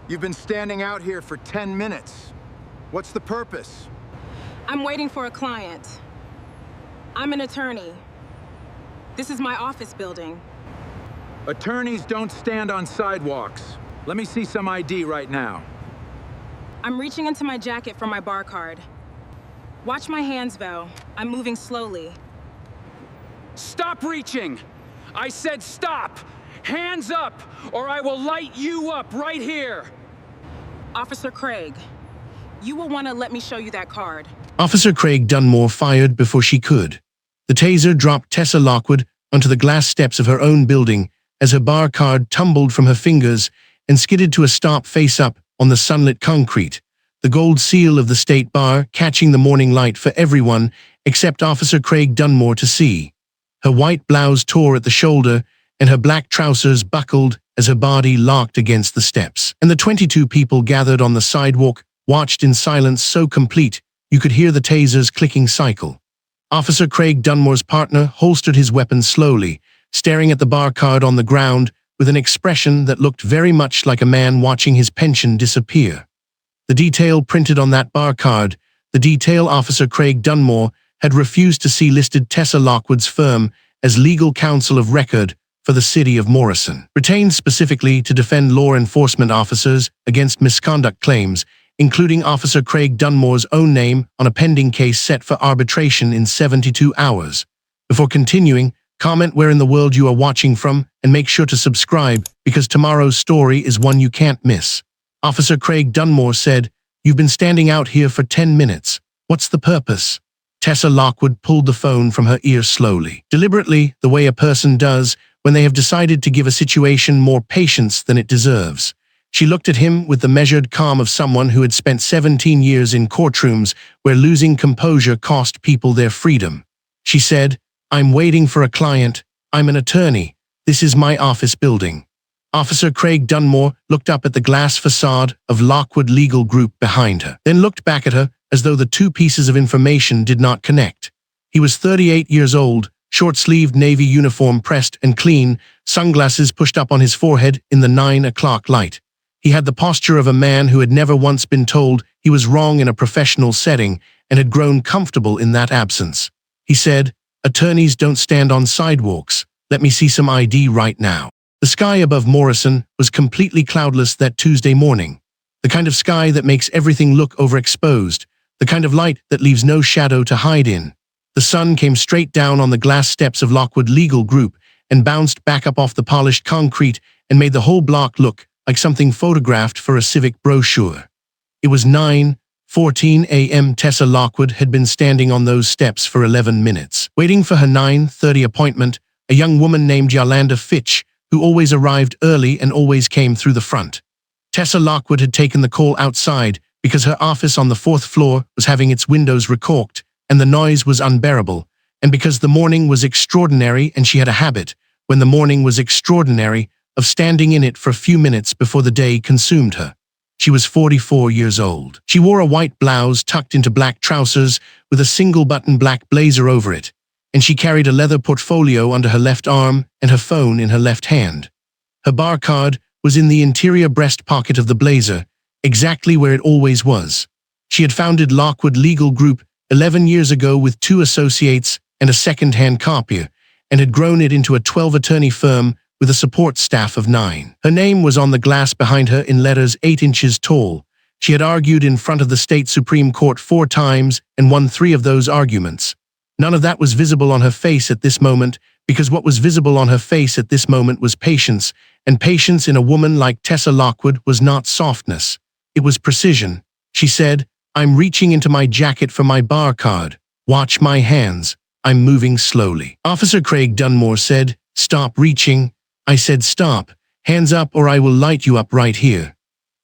You've been standing out here for 10 minutes. What's the purpose? I'm waiting for a client. I'm an attorney. This is my office building. Attorneys don't stand on sidewalks. Let me see some ID right now. I'm reaching into my jacket for my bar card. Watch my hands, Val. I'm moving slowly. Stop reaching! I said stop! Hands up, or I will light you up right here! Officer Craig, you will want to let me show you that card. Officer Craig Dunmore fired before she could. The taser dropped Tessa Lockwood onto the glass steps of her own building as her bar card tumbled from her fingers and skidded to a stop face up on the sunlit concrete, the gold seal of the state bar catching the morning light for everyone except Officer Craig Dunmore to see. Her white blouse tore at the shoulder and her black trousers buckled as her body locked against the steps. And the 22 people gathered on the sidewalk watched in silence so complete you could hear the taser's clicking cycle. Officer Craig Dunmore's partner holstered his weapon slowly, staring at the bar card on the ground with an expression that looked very much like a man watching his pension disappear. The detail printed on that bar card, the detail Officer Craig Dunmore had refused to see listed Tessa Lockwood's firm as legal counsel of record for the city of Morrison, retained specifically to defend law enforcement officers against misconduct claims, including Officer Craig Dunmore's own name on a pending case set for arbitration in 72 hours. Before continuing, comment where in the world you are watching from and make sure to subscribe because tomorrow's story is one you can't miss. Officer Craig Dunmore said, "You've been standing out here for 10 minutes. What's the purpose?" Tessa Lockwood pulled the phone from her ear slowly, deliberately, the way a person does when they have decided to give a situation more patience than it deserves. She looked at him with the measured calm of someone who had spent 17 years in courtrooms where losing composure cost people their freedom. She said, "I'm waiting for a client. I'm an attorney. This is my office building." Officer Craig Dunmore looked up at the glass facade of Lockwood Legal Group behind her, then looked back at her as though the two pieces of information did not connect. He was 38 years old, short-sleeved navy uniform pressed and clean, sunglasses pushed up on his forehead in the 9 o'clock light. He had the posture of a man who had never once been told he was wrong in a professional setting and had grown comfortable in that absence. He said, "Attorneys don't stand on sidewalks. Let me see some ID right now." The sky above Morrison was completely cloudless that Tuesday morning, the kind of sky that makes everything look overexposed, the kind of light that leaves no shadow to hide in. The sun came straight down on the glass steps of Lockwood Legal Group and bounced back up off the polished concrete and made the whole block look like something photographed for a civic brochure. It was 9:14 a.m. Tessa Lockwood had been standing on those steps for 11 minutes, waiting for her 9:30 appointment, a young woman named Yolanda Fitch, who always arrived early and always came through the front. Tessa Lockwood had taken the call outside because her office on the 4th floor was having its windows recorked and the noise was unbearable, and because the morning was extraordinary and she had a habit, when the morning was extraordinary, of standing in it for a few minutes before the day consumed her. She was 44 years old. She wore a white blouse tucked into black trousers with a single-button black blazer over it, and she carried a leather portfolio under her left arm and her phone in her left hand. Her bar card was in the interior breast pocket of the blazer, exactly where it always was. She had founded Lockwood Legal Group 11 years ago with 2 associates and a second-hand copier, and had grown it into a 12-attorney firm with a support staff of 9. Her name was on the glass behind her in letters 8 inches tall. She had argued in front of the state Supreme Court 4 times and won 3 of those arguments. None of that was visible on her face at this moment, because what was visible on her face at this moment was patience, and patience in a woman like Tessa Lockwood was not softness. It was precision. She said, "I'm reaching into my jacket for my bar card. Watch my hands. I'm moving slowly." Officer Craig Dunmore said, "Stop reaching." I said, "Stop. Hands up or I will light you up right here."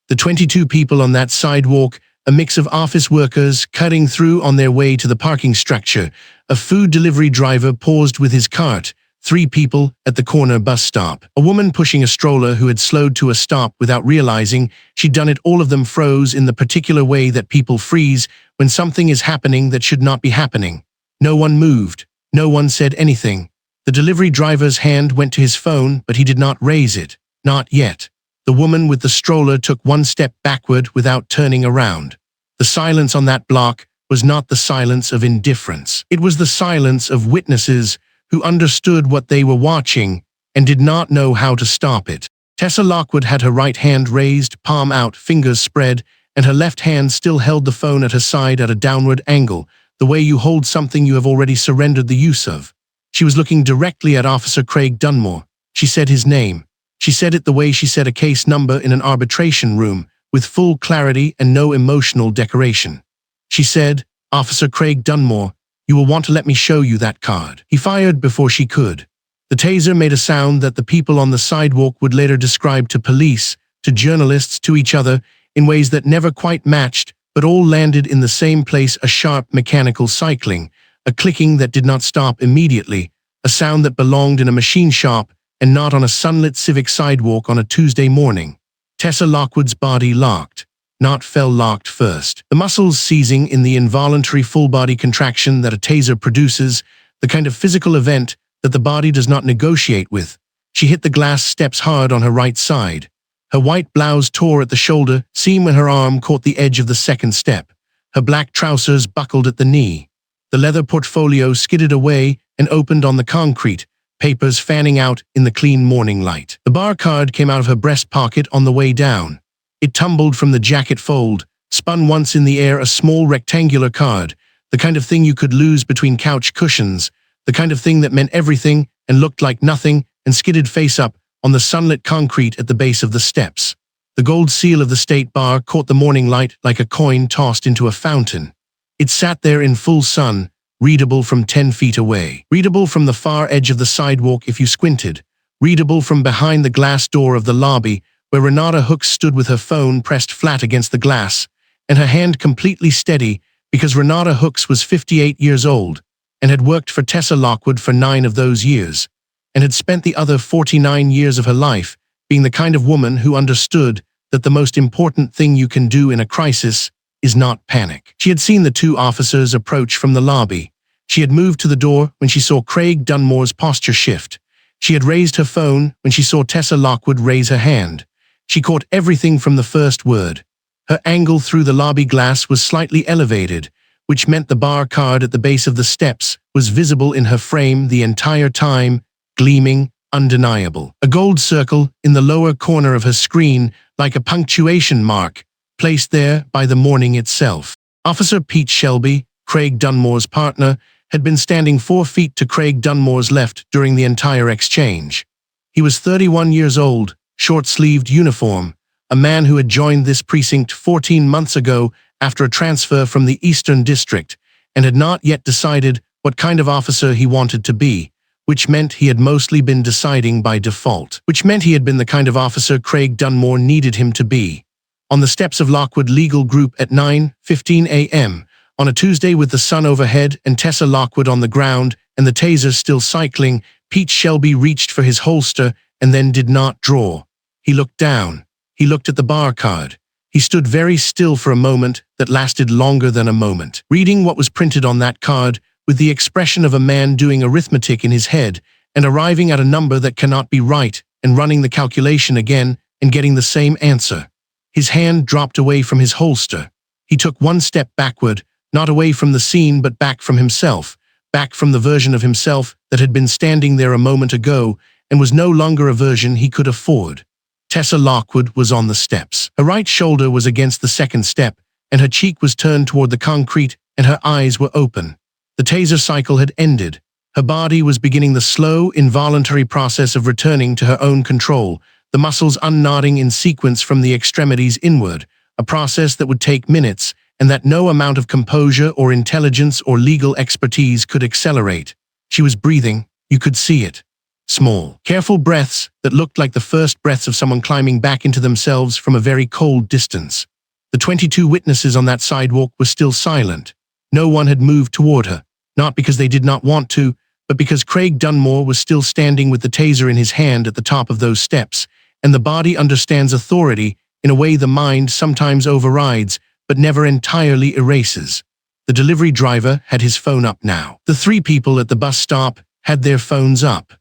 The 22 people on that sidewalk, a mix of office workers cutting through on their way to the parking structure, a food delivery driver paused with his cart, 3 people at the corner bus stop, a woman pushing a stroller who had slowed to a stop without realizing she'd done it. All of them froze in the particular way that people freeze when something is happening that should not be happening. No one moved. No one said anything. The delivery driver's hand went to his phone, but he did not raise it. Not yet. The woman with the stroller took one step backward without turning around. The silence on that block was not the silence of indifference. It was the silence of witnesses who understood what they were watching and did not know how to stop it. Tessa Lockwood had her right hand raised, palm out, fingers spread, and her left hand still held the phone at her side at a downward angle, the way you hold something you have already surrendered the use of. She was looking directly at Officer Craig Dunmore. She said his name. She said it the way she said a case number in an arbitration room, with full clarity and no emotional decoration. She said, "Officer Craig Dunmore, you will want to let me show you that card." He fired before she could. The taser made a sound that the people on the sidewalk would later describe to police, to journalists, to each other, in ways that never quite matched, but all landed in the same place: a sharp mechanical cycling, a clicking that did not stop immediately, a sound that belonged in a machine shop and not on a sunlit civic sidewalk on a Tuesday morning. Tessa Lockwood's body locked. Not fell locked first. The muscles seizing in the involuntary full-body contraction that a taser produces, the kind of physical event that the body does not negotiate with. She hit the glass steps hard on her right side. Her white blouse tore at the shoulder seam when her arm caught the edge of the second step. Her black trousers buckled at the knee. The leather portfolio skidded away and opened on the concrete, papers fanning out in the clean morning light. The bar card came out of her breast pocket on the way down. It tumbled from the jacket fold, spun once in the air, a small rectangular card, the kind of thing you could lose between couch cushions, the kind of thing that meant everything and looked like nothing, and skidded face up on the sunlit concrete at the base of the steps. The gold seal of the state bar caught the morning light like a coin tossed into a fountain. It sat there in full sun, readable from 10 feet away, readable from the far edge of the sidewalk if you squinted, readable from behind the glass door of the lobby where Renata Hooks stood with her phone pressed flat against the glass, and her hand completely steady because Renata Hooks was 58 years old and had worked for Tessa Lockwood for 9 of those years, and had spent the other 49 years of her life being the kind of woman who understood that the most important thing you can do in a crisis is not panic. She had seen the 2 officers approach from the lobby. She had moved to the door when she saw Craig Dunmore's posture shift. She had raised her phone when she saw Tessa Lockwood raise her hand. She caught everything from the first word. Her angle through the lobby glass was slightly elevated, which meant the bar card at the base of the steps was visible in her frame the entire time, gleaming, undeniable. A gold circle in the lower corner of her screen, like a punctuation mark, placed there by the morning itself. Officer Pete Shelby, Craig Dunmore's partner, had been standing 4 feet to Craig Dunmore's left during the entire exchange. He was 31 years old, short-sleeved uniform, a man who had joined this precinct 14 months ago after a transfer from the Eastern District, and had not yet decided what kind of officer he wanted to be, which meant he had mostly been deciding by default, which meant he had been the kind of officer Craig Dunmore needed him to be. On the steps of Lockwood Legal Group at 9:15 a.m., on a Tuesday with the sun overhead and Tessa Lockwood on the ground and the taser still cycling, Pete Shelby reached for his holster and then did not draw. He looked down. He looked at the bar card. He stood very still for a moment that lasted longer than a moment, reading what was printed on that card with the expression of a man doing arithmetic in his head and arriving at a number that cannot be right and running the calculation again and getting the same answer. His hand dropped away from his holster. He took one step backward, not away from the scene but back from himself, back from the version of himself that had been standing there a moment ago and was no longer a version he could afford. Tessa Lockwood was on the steps. Her right shoulder was against the second step, and her cheek was turned toward the concrete, and her eyes were open. The taser cycle had ended. Her body was beginning the slow, involuntary process of returning to her own control, the muscles unknotting in sequence from the extremities inward, a process that would take minutes, and that no amount of composure or intelligence or legal expertise could accelerate. She was breathing. You could see it. Small, careful breaths that looked like the first breaths of someone climbing back into themselves from a very cold distance. The 22 witnesses on that sidewalk were still silent. No one had moved toward her, not because they did not want to, but because Craig Dunmore was still standing with the taser in his hand at the top of those steps, and the body understands authority in a way the mind sometimes overrides, but never entirely erases. The delivery driver had his phone up now. The 3 people at the bus stop had their phones up.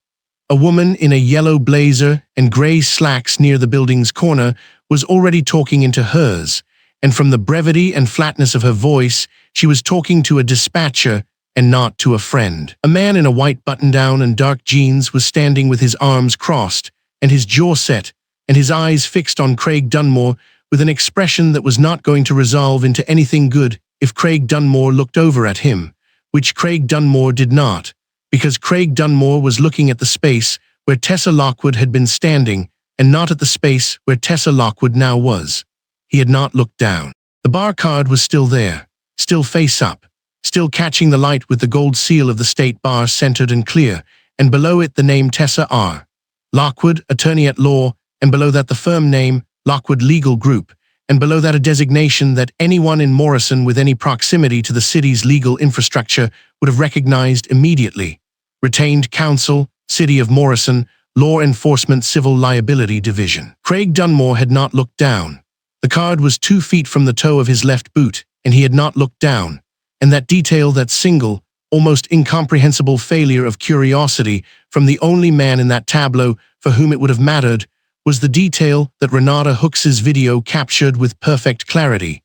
A woman in a yellow blazer and gray slacks near the building's corner was already talking into hers, and from the brevity and flatness of her voice, she was talking to a dispatcher and not to a friend. A man in a white button-down and dark jeans was standing with his arms crossed and his jaw set and his eyes fixed on Craig Dunmore with an expression that was not going to resolve into anything good if Craig Dunmore looked over at him, which Craig Dunmore did not, because Craig Dunmore was looking at the space where Tessa Lockwood had been standing and not at the space where Tessa Lockwood now was. He had not looked down. The bar card was still there, still face up, still catching the light with the gold seal of the state bar centered and clear, and below it the name Tessa R. Lockwood, attorney at law, and below that the firm name, Lockwood Legal Group, and below that a designation that anyone in Morrison with any proximity to the city's legal infrastructure would have recognized immediately. Retained Counsel, City of Morrison, Law Enforcement Civil Liability Division. Craig Dunmore had not looked down. The card was 2 feet from the toe of his left boot, and he had not looked down. And that detail, that single, almost incomprehensible failure of curiosity from the only man in that tableau for whom it would have mattered, was the detail that Renata Hooks's video captured with perfect clarity.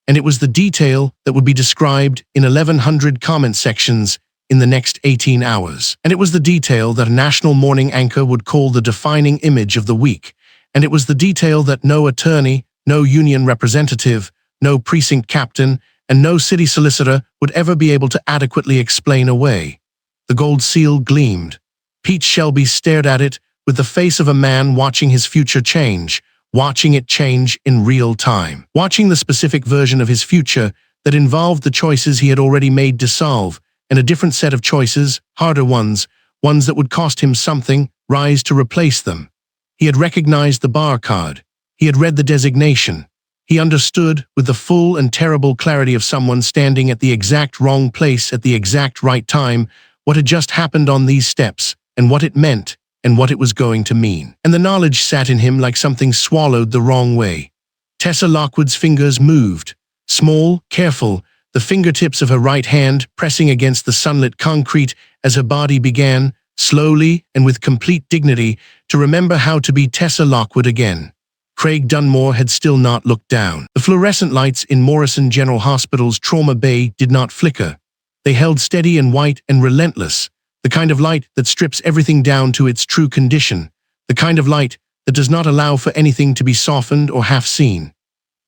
And it was the detail that would be described in 1,100 comment sections in the next 18 hours. And it was the detail that a national morning anchor would call the defining image of the week. And it was the detail that no attorney, no union representative, no precinct captain, and no city solicitor would ever be able to adequately explain away. The gold seal gleamed. Pete Shelby stared at it with the face of a man watching his future change, watching it change in real time, watching the specific version of his future that involved the choices he had already made to solve, and a different set of choices, harder ones, ones that would cost him something, rise to replace them. He had recognized the bar card. He had read the designation. He understood, with the full and terrible clarity of someone standing at the exact wrong place at the exact right time, what had just happened on these steps, and what it meant, and what it was going to mean. And the knowledge sat in him like something swallowed the wrong way. Tessa Lockwood's fingers moved, small, careful, the fingertips of her right hand pressing against the sunlit concrete as her body began, slowly and with complete dignity, to remember how to be Tessa Lockwood again. Craig Dunmore had still not looked down. The fluorescent lights in Morrison General Hospital's trauma bay did not flicker. They held steady and white and relentless, the kind of light that strips everything down to its true condition, the kind of light that does not allow for anything to be softened or half seen.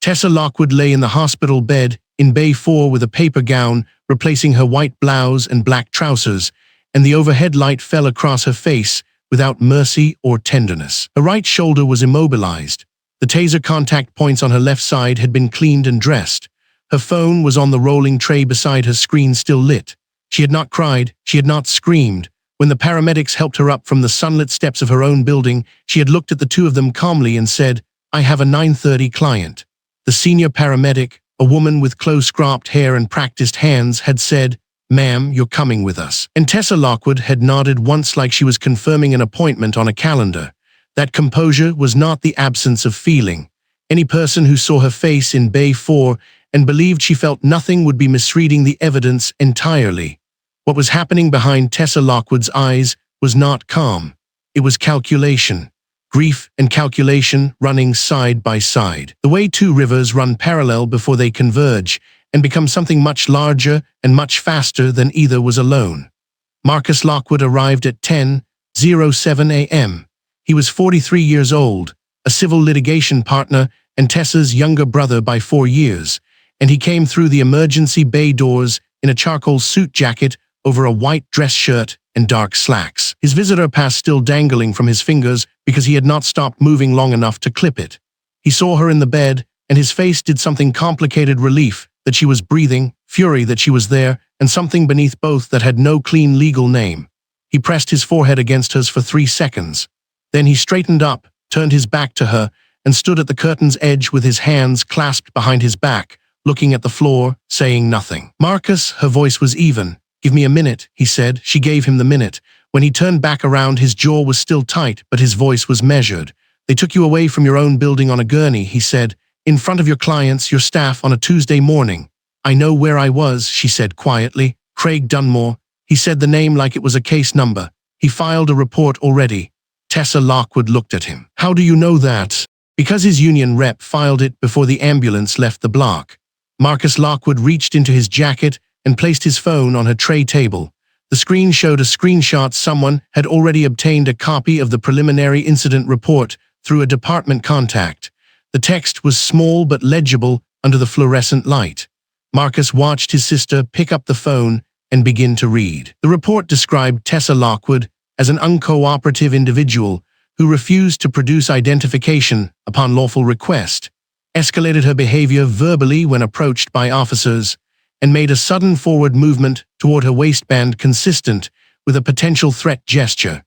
Tessa Lockwood lay in the hospital bed in Bay 4 with a paper gown replacing her white blouse and black trousers, and the overhead light fell across her face without mercy or tenderness. Her right shoulder was immobilized. The taser contact points on her left side had been cleaned and dressed. Her phone was on the rolling tray beside her screen, still lit. She had not cried, she had not screamed. When the paramedics helped her up from the sunlit steps of her own building, she had looked at the two of them calmly and said, "I have a 9:30 client." The senior paramedic, a woman with close-cropped hair and practiced hands, had said, "Ma'am, you're coming with us." And Tessa Lockwood had nodded once like she was confirming an appointment on a calendar. That composure was not the absence of feeling. Any person who saw her face in Bay 4 and believed she felt nothing would be misreading the evidence entirely. What was happening behind Tessa Lockwood's eyes was not calm. It was calculation. Grief and calculation running side by side. The way two rivers run parallel before they converge and become something much larger and much faster than either was alone. Marcus Lockwood arrived at 10:07 a.m. He was 43 years old, a civil litigation partner and Tessa's younger brother by 4 years, and he came through the emergency bay doors in a charcoal suit jacket over a white dress shirt and dark slacks. His visitor pass still dangling from his fingers because he had not stopped moving long enough to clip it. He saw her in the bed, and his face did something complicated: relief that she was breathing, fury that she was there, and something beneath both that had no clean legal name. He pressed his forehead against hers for 3 seconds. Then he straightened up, turned his back to her, and stood at the curtain's edge with his hands clasped behind his back, looking at the floor, saying nothing. "Marcus," her voice was even. "Give me a minute," he said. She gave him the minute. When he turned back around, his jaw was still tight, but his voice was measured. "They took you away from your own building on a gurney," he said, "in front of your clients, your staff, on a Tuesday morning." "I know where I was," she said quietly. "Craig Dunmore." He said the name like it was a case number. He filed a report already. Tessa Lockwood looked at him. How do you know that? Because his union rep filed it before the ambulance left the block. Marcus Lockwood reached into his jacket and placed his phone on her tray table. The screen showed a screenshot. Someone had already obtained a copy of the preliminary incident report through a department contact. The text was small but legible under the fluorescent light. Marcus watched his sister pick up the phone and begin to read. The report described Tessa Lockwood as an uncooperative individual who refused to produce identification upon lawful request, escalated her behavior verbally when approached by officers, and made a sudden forward movement toward her waistband consistent with a potential threat gesture,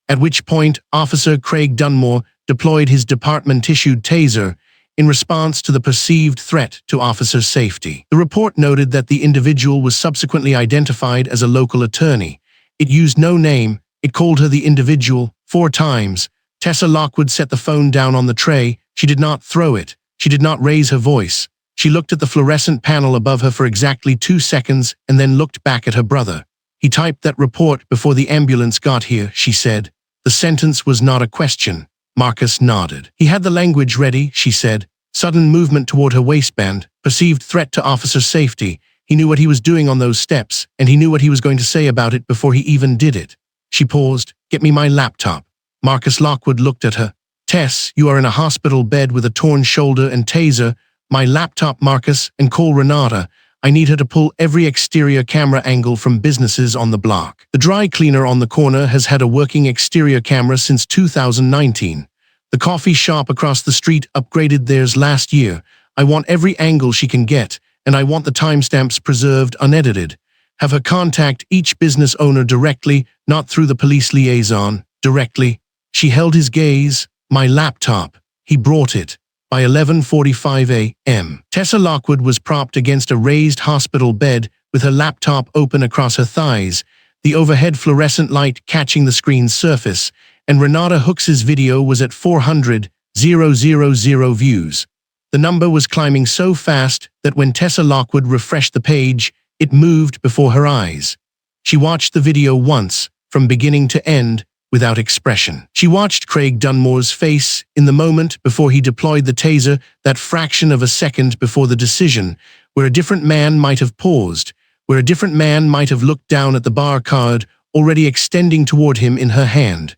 at which point Officer Craig Dunmore deployed his department-issued taser in response to the perceived threat to officers' safety. The report noted that the individual was subsequently identified as a local attorney. It used no name. It called her the individual 4 times. Tessa Lockwood set the phone down on the tray. She did not throw it. She did not raise her voice. She looked at the fluorescent panel above her for exactly 2 seconds and then looked back at her brother. He typed that report before the ambulance got here, she said. The sentence was not a question. Marcus nodded. He had the language ready, she said. Sudden movement toward her waistband, perceived threat to officer safety. He knew what he was doing on those steps, and he knew what he was going to say about it before he even did it. She paused. Get me my laptop. Marcus Lockwood looked at her. Tess, you are in a hospital bed with a torn shoulder and taser. My laptop, Marcus, and call Renata. I need her to pull every exterior camera angle from businesses on the block. The dry cleaner on the corner has had a working exterior camera since 2019. The coffee shop across the street upgraded theirs last year. I want every angle she can get, and I want the timestamps preserved unedited. Have her contact each business owner directly, not through the police liaison, directly. She held his gaze. My laptop. He brought it. By 11:45 a.m. Tessa Lockwood was propped against a raised hospital bed with her laptop open across her thighs, the overhead fluorescent light catching the screen's surface, and Renata Hooks's video was at 400,000 views. The number was climbing so fast that when Tessa Lockwood refreshed the page, it moved before her eyes. She watched the video once, from beginning to end, without expression. She watched Craig Dunmore's face in the moment before he deployed the taser, that fraction of a second before the decision, where a different man might have paused, where a different man might have looked down at the bar card already extending toward him in her hand.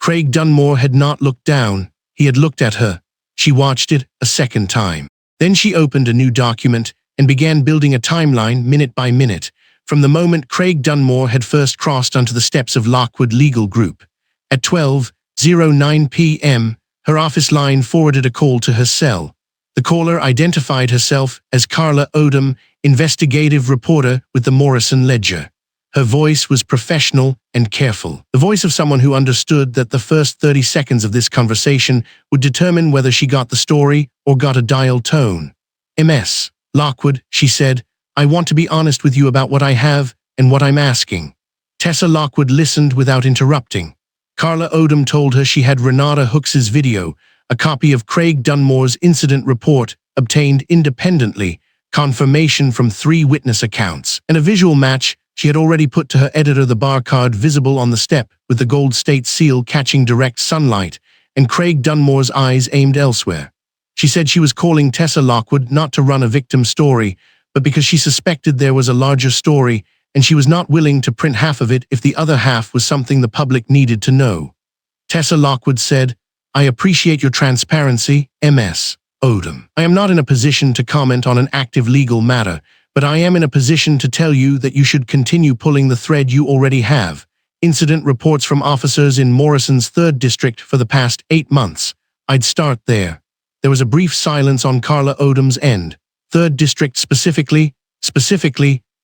Craig Dunmore had not looked down. He had looked at her. She watched it a second time. Then she opened a new document and began building a timeline minute by minute, from the moment Craig Dunmore had first crossed onto the steps of Lockwood Legal Group. At 12:09 p.m., her office line forwarded a call to her cell. The caller identified herself as Carla Odom, investigative reporter with the Morrison Ledger. Her voice was professional and careful, the voice of someone who understood that the first 30 seconds of this conversation would determine whether she got the story or got a dial tone. Ms. Lockwood, she said, I want to be honest with you about what I have and what I'm asking. Tessa Lockwood listened without interrupting. Carla Odom told her she had Renata Hooks's video, a copy of Craig Dunmore's incident report obtained independently, confirmation from 3 witness accounts, and a visual match she had already put to her editor, the bar card visible on the step with the gold state seal catching direct sunlight, and Craig Dunmore's eyes aimed elsewhere. She said she was calling Tessa Lockwood not to run a victim story, but because she suspected there was a larger story, and she was not willing to print half of it if the other half was something the public needed to know. Tessa Lockwood said, I appreciate your transparency, Ms. Odom. I am not in a position to comment on an active legal matter, but I am in a position to tell you that you should continue pulling the thread you already have. Incident reports from officers in Morrison's 3rd District for the past 8 months. I'd start there. There was a brief silence on Carla Odom's end. 3rd District specifically,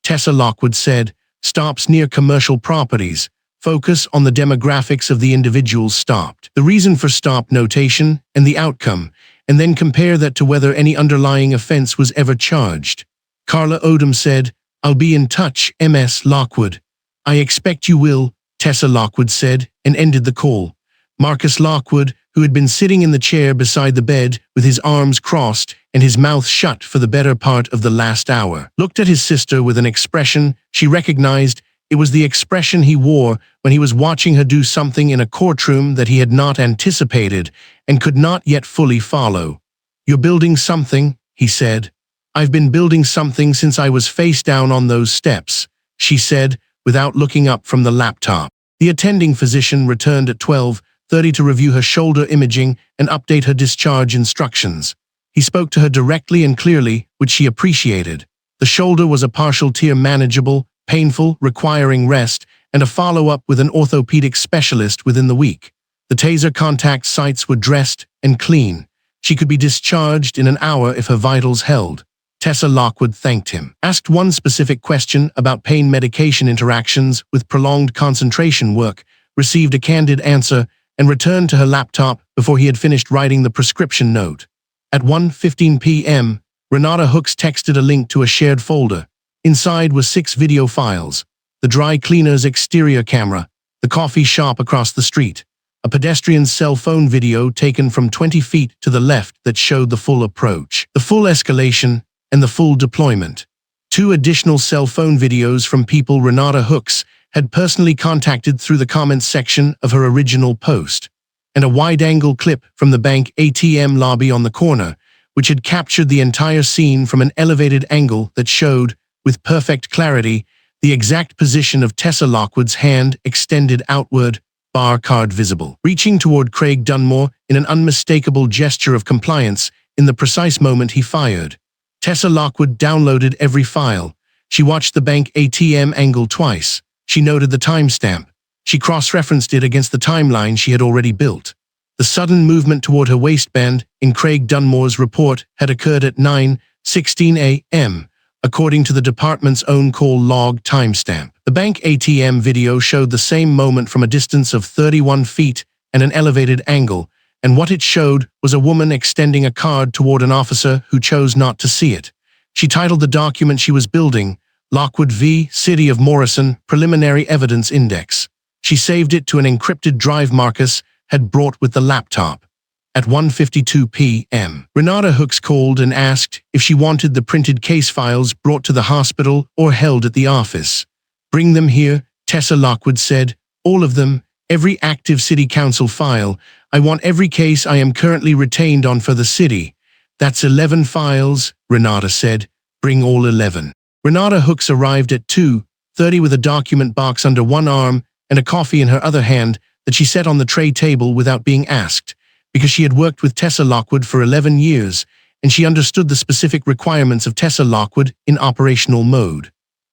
Tessa Lockwood said, stops near commercial properties. Focus on the demographics of the individuals stopped. The reason for stop notation and the outcome, and then compare that to whether any underlying offense was ever charged. Carla Odom said, I'll be in touch, Ms. Lockwood. I expect you will, Tessa Lockwood said, and ended the call. Marcus Lockwood, who had been sitting in the chair beside the bed with his arms crossed and his mouth shut for the better part of the last hour, looked at his sister with an expression she recognized It was the expression he wore when he was watching her do something in a courtroom that he had not anticipated and could not yet fully follow. "You're building something," he said. "I've been building something since I was face down on those steps," she said, without looking up from the laptop. The attending physician returned at 12:30 to review her shoulder imaging and update her discharge instructions. He spoke to her directly and clearly, which she appreciated. The shoulder was a partial tear, manageable, painful, requiring rest, and a follow-up with an orthopedic specialist within the week. The taser contact sites were dressed and clean. She could be discharged in an hour if her vitals held. Tessa Lockwood thanked him, asked one specific question about pain medication interactions with prolonged concentration work, received a candid answer, and returned to her laptop before he had finished writing the prescription note. At 1:15 p.m., Renata Hooks texted a link to a shared folder. Inside were 6 video files: the dry cleaner's exterior camera, the coffee shop across the street, a pedestrian's cell phone video taken from 20 feet to the left that showed the full approach, the full escalation, and the full deployment. 2 additional cell phone videos from people Renata Hooks had personally contacted through the comments section of her original post, and a wide-angle clip from the bank ATM lobby on the corner, which had captured the entire scene from an elevated angle that showed, with perfect clarity, the exact position of Tessa Lockwood's hand extended outward, bar card visible, reaching toward Craig Dunmore in an unmistakable gesture of compliance in the precise moment he fired. Tessa Lockwood downloaded every file. She watched the bank ATM angle twice. She noted the timestamp. She cross-referenced it against the timeline she had already built. The sudden movement toward her waistband in Craig Dunmore's report had occurred at 9:16 a.m., according to the department's own call log timestamp. The bank ATM video showed the same moment from a distance of 31 feet and an elevated angle, and what it showed was a woman extending a card toward an officer who chose not to see it. She titled the document she was building, Lockwood v. City of Morrison Preliminary Evidence Index. She saved it to an encrypted drive Marcus had brought with the laptop. At 1:52 p.m., Renata Hooks called and asked if she wanted the printed case files brought to the hospital or held at the office. "Bring them here," Tessa Lockwood said. "All of them, every active city council file. I want every case I am currently retained on for the city." "That's 11 files," Renata said. "Bring all 11. Renata Hooks arrived at 2:30 with a document box under one arm and a coffee in her other hand that she set on the tray table without being asked, because she had worked with Tessa Lockwood for 11 years, and she understood the specific requirements of Tessa Lockwood in operational mode.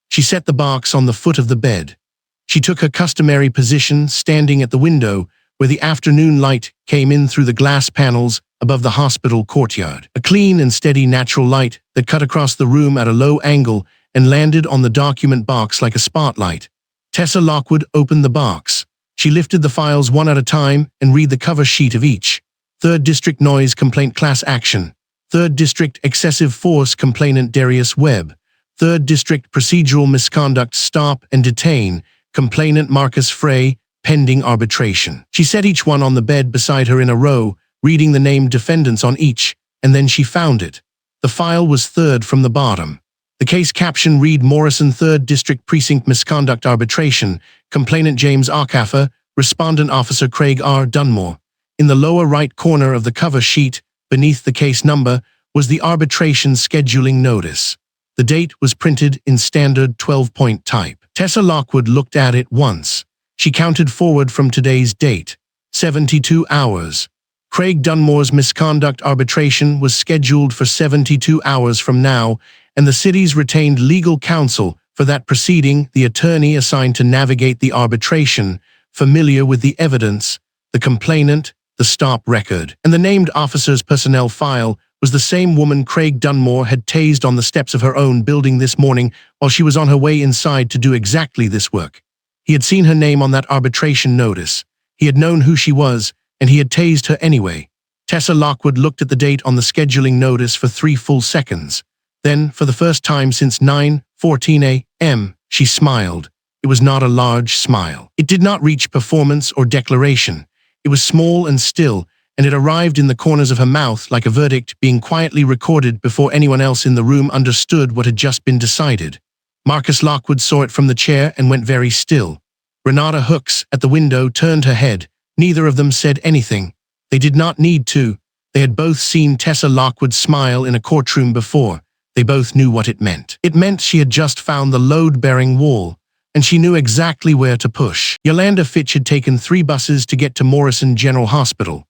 She set the box on the foot of the bed. She took her customary position standing at the window where the afternoon light came in through the glass panels above the hospital courtyard. A clean and steady natural light that cut across the room at a low angle and landed on the document box like a spotlight. Tessa Lockwood opened the box. She lifted the files one at a time and read the cover sheet of each. 3rd District Noise Complaint Class Action. 3rd District Excessive Force Complainant Darius Webb. 3rd District Procedural Misconduct Stop and Detain. Complainant Marcus Frey, pending arbitration. She set each one on the bed beside her in a row, reading the named defendants on each, and then she found it. The file was 3rd from the bottom. The case caption read Morrison 3rd District Precinct Misconduct Arbitration, Complainant James Ocaffer, Respondent Officer Craig R. Dunmore. In the lower right corner of the cover sheet, beneath the case number, was the arbitration scheduling notice. The date was printed in standard 12-point type. Tessa Lockwood looked at it once. She counted forward from today's date, 72 hours. Craig Dunmore's misconduct arbitration was scheduled for 72 hours from now, and the city's retained legal counsel for that proceeding, the attorney assigned to navigate the arbitration, familiar with the evidence, the complainant, the stop record, and the named officer's personnel file, was the same woman Craig Dunmore had tased on the steps of her own building this morning while she was on her way inside to do exactly this work. He had seen her name on that arbitration notice. He had known who she was, and he had tased her anyway. Tessa Lockwood looked at the date on the scheduling notice for 3 full seconds. Then, for the first time since 9:14 a.m., she smiled. It was not a large smile. It did not reach performance or declaration. It was small and still, and it arrived in the corners of her mouth like a verdict being quietly recorded before anyone else in the room understood what had just been decided. Marcus Lockwood saw it from the chair and went very still. Renata Hooks, at the window, turned her head. Neither of them said anything. They did not need to. They had both seen Tessa Lockwood smile in a courtroom before. They both knew what it meant. It meant she had just found the load-bearing wall, and she knew exactly where to push. Yolanda Fitch had taken 3 buses to get to Morrison General Hospital.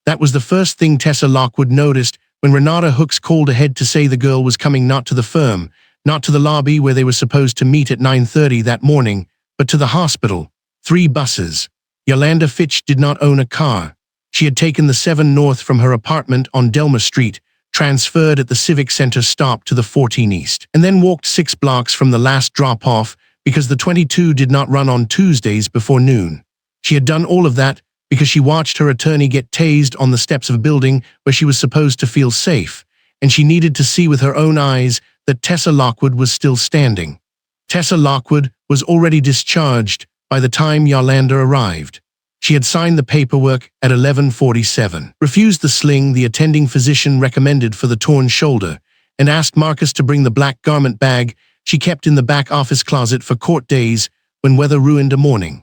That was the first thing Tessa Lockwood noticed when Renata Hooks called ahead to say the girl was coming not to the firm, not to the lobby where they were supposed to meet at 9:30 that morning, but to the hospital. 3 buses. Yolanda Fitch did not own a car. She had taken the 7 North from her apartment on Delmer Street, transferred at the Civic Center stop to the 14 East, and then walked 6 blocks from the last drop-off because the 22 did not run on Tuesdays before noon. She had done all of that because she watched her attorney get tased on the steps of a building where she was supposed to feel safe, and she needed to see with her own eyes that Tessa Lockwood was still standing. Tessa Lockwood was already discharged by the time Yolanda arrived. She had signed the paperwork at 11:47, refused the sling the attending physician recommended for the torn shoulder, and asked Marcus to bring the black garment bag she kept in the back office closet for court days when weather ruined a morning.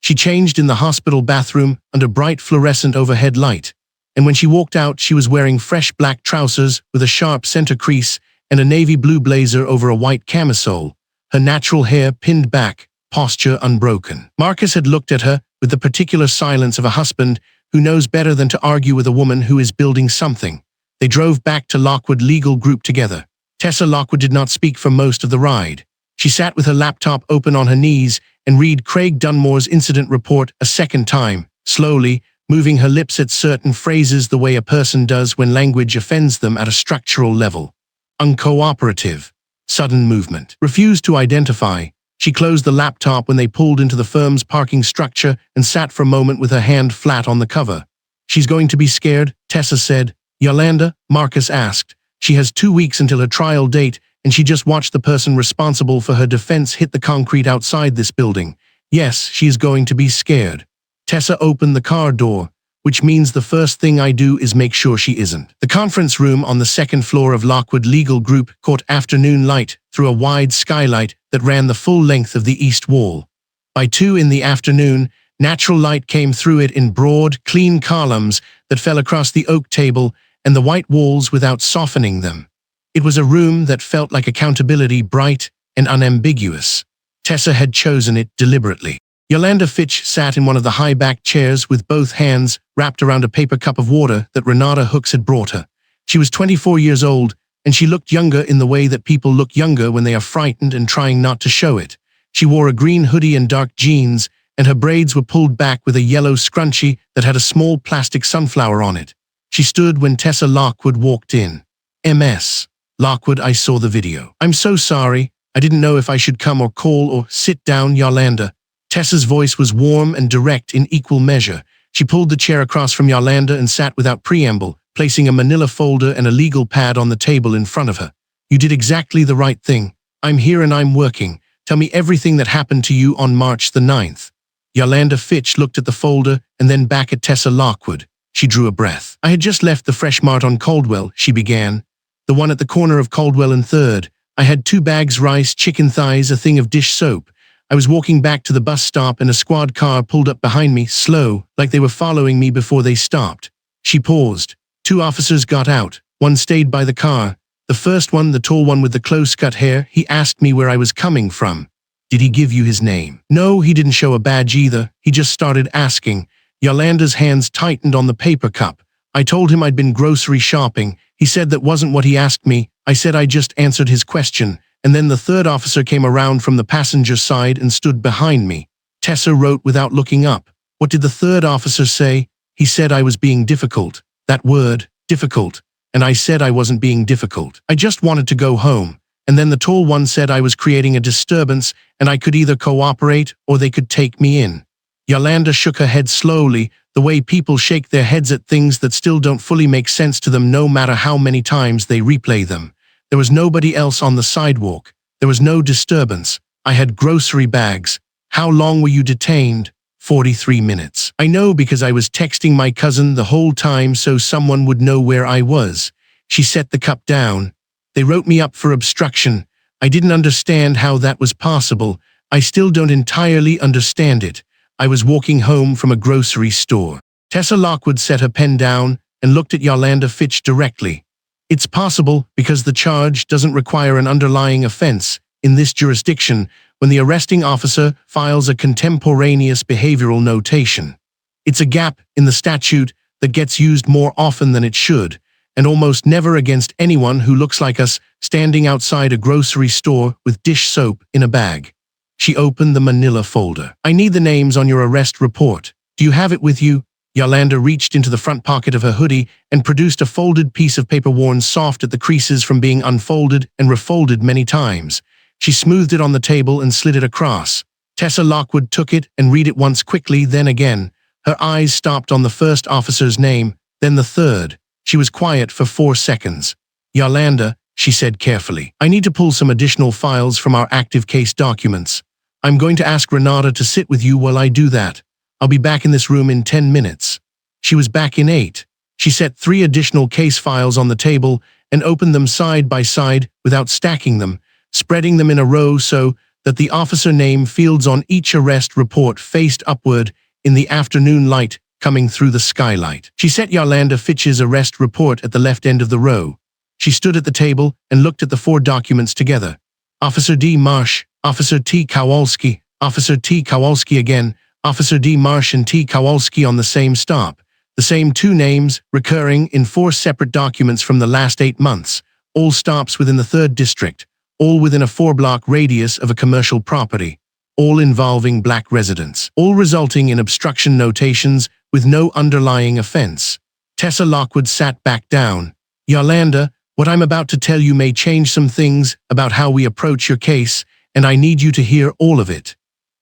She changed in the hospital bathroom under bright fluorescent overhead light, and when she walked out she was wearing fresh black trousers with a sharp center crease and a navy blue blazer over a white camisole, her natural hair pinned back, posture unbroken. Marcus had looked at her with the particular silence of a husband who knows better than to argue with a woman who is building something. They drove back to Lockwood Legal Group together. Tessa Lockwood did not speak for most of the ride. She sat with her laptop open on her knees and read Craig Dunmore's incident report a second time, slowly, moving her lips at certain phrases the way a person does when language offends them at a structural level. Uncooperative. Sudden movement. Refused to identify. She closed the laptop when they pulled into the firm's parking structure and sat for a moment with her hand flat on the cover. She's going to be scared, Tessa said. Yolanda, Marcus asked. She has 2 weeks until her trial date, and she just watched the person responsible for her defense hit the concrete outside this building. Yes, she is going to be scared. Tessa opened the car door, which means the first thing I do is make sure she isn't. The conference room on the 2nd floor of Lockwood Legal Group caught afternoon light through a wide skylight that ran the full length of the east wall. By 2 in the afternoon, natural light came through it in broad, clean columns that fell across the oak table and the white walls without softening them. It was a room that felt like accountability, bright and unambiguous. Tessa had chosen it deliberately. Yolanda Fitch sat in one of the high-backed chairs with both hands wrapped around a paper cup of water that Renata Hooks had brought her. She was 24 years old, and she looked younger in the way that people look younger when they are frightened and trying not to show it. She wore a green hoodie and dark jeans, and her braids were pulled back with a yellow scrunchie that had a small plastic sunflower on it. She stood when Tessa Lockwood walked in. MS. Lockwood, I saw the video. I'm so sorry. I didn't know if I should come or call or sit down, Yolanda. Tessa's voice was warm and direct in equal measure. She pulled the chair across from Yolanda and sat without preamble, placing a manila folder and a legal pad on the table in front of her. You did exactly the right thing. I'm here and I'm working. Tell me everything that happened to you on March the 9th. Yolanda Fitch looked at the folder and then back at Tessa Lockwood. She drew a breath. I had just left the Fresh Mart on Caldwell, she began. The one at the corner of Caldwell and 3rd. I had 2 bags rice, chicken thighs, a thing of dish soap. I was walking back to the bus stop and a squad car pulled up behind me, slow, like they were following me before they stopped. She paused. 2 officers got out. One stayed by the car. The first one, the tall one with the close-cut hair, he asked me where I was coming from. Did he give you his name? No, he didn't show a badge either. He just started asking. Yolanda's hands tightened on the paper cup. I told him I'd been grocery shopping. He said that wasn't what he asked me. I said I just answered his question. And then the 3rd officer came around from the passenger side and stood behind me. Tessa wrote without looking up. What did the 3rd officer say? He said I was being difficult. That word, difficult. And I said I wasn't being difficult. I just wanted to go home. And then the tall one said I was creating a disturbance and I could either cooperate or they could take me in. Yolanda shook her head slowly, the way people shake their heads at things that still don't fully make sense to them no matter how many times they replay them. There was nobody else on the sidewalk. There was no disturbance. I had grocery bags. How long were you detained? 43 minutes. I know because I was texting my cousin the whole time so someone would know where I was. She set the cup down. They wrote me up for obstruction. I didn't understand how that was possible. I still don't entirely understand it. I was walking home from a grocery store. Tessa Lockwood set her pen down and looked at Yolanda Fitch directly. It's possible because the charge doesn't require an underlying offense in this jurisdiction when the arresting officer files a contemporaneous behavioral notation. It's a gap in the statute that gets used more often than it should, and almost never against anyone who looks like us standing outside a grocery store with dish soap in a bag. She opened the manila folder. I need the names on your arrest report. Do you have it with you? Yolanda reached into the front pocket of her hoodie and produced a folded piece of paper worn soft at the creases from being unfolded and refolded many times. She smoothed it on the table and slid it across. Tessa Lockwood took it and read it once quickly, then again. Her eyes stopped on the first officer's name, then the third. She was quiet for 4 seconds. Yolanda, she said carefully, I need to pull some additional files from our active case documents. I'm going to ask Renata to sit with you while I do that. I'll be back in this room in 10 minutes. She was back in 8. She set 3 additional case files on the table and opened them side by side without stacking them, spreading them in a row so that the officer name fields on each arrest report faced upward in the afternoon light coming through the skylight. She set Yolanda Fitch's arrest report at the left end of the row. She stood at the table and looked at the 4 documents together. Officer D. Marsh, Officer T. Kowalski, Officer T. Kowalski again, Officer D. Marsh and T. Kowalski on the same stop. The same 2 names recurring in 4 separate documents from the last 8 months. All stops within the 3rd district. All within a 4-block radius of a commercial property. All involving black residents. All resulting in obstruction notations with no underlying offense. Tessa Lockwood sat back down. Yolanda, what I'm about to tell you may change some things about how we approach your case, and I need you to hear all of it.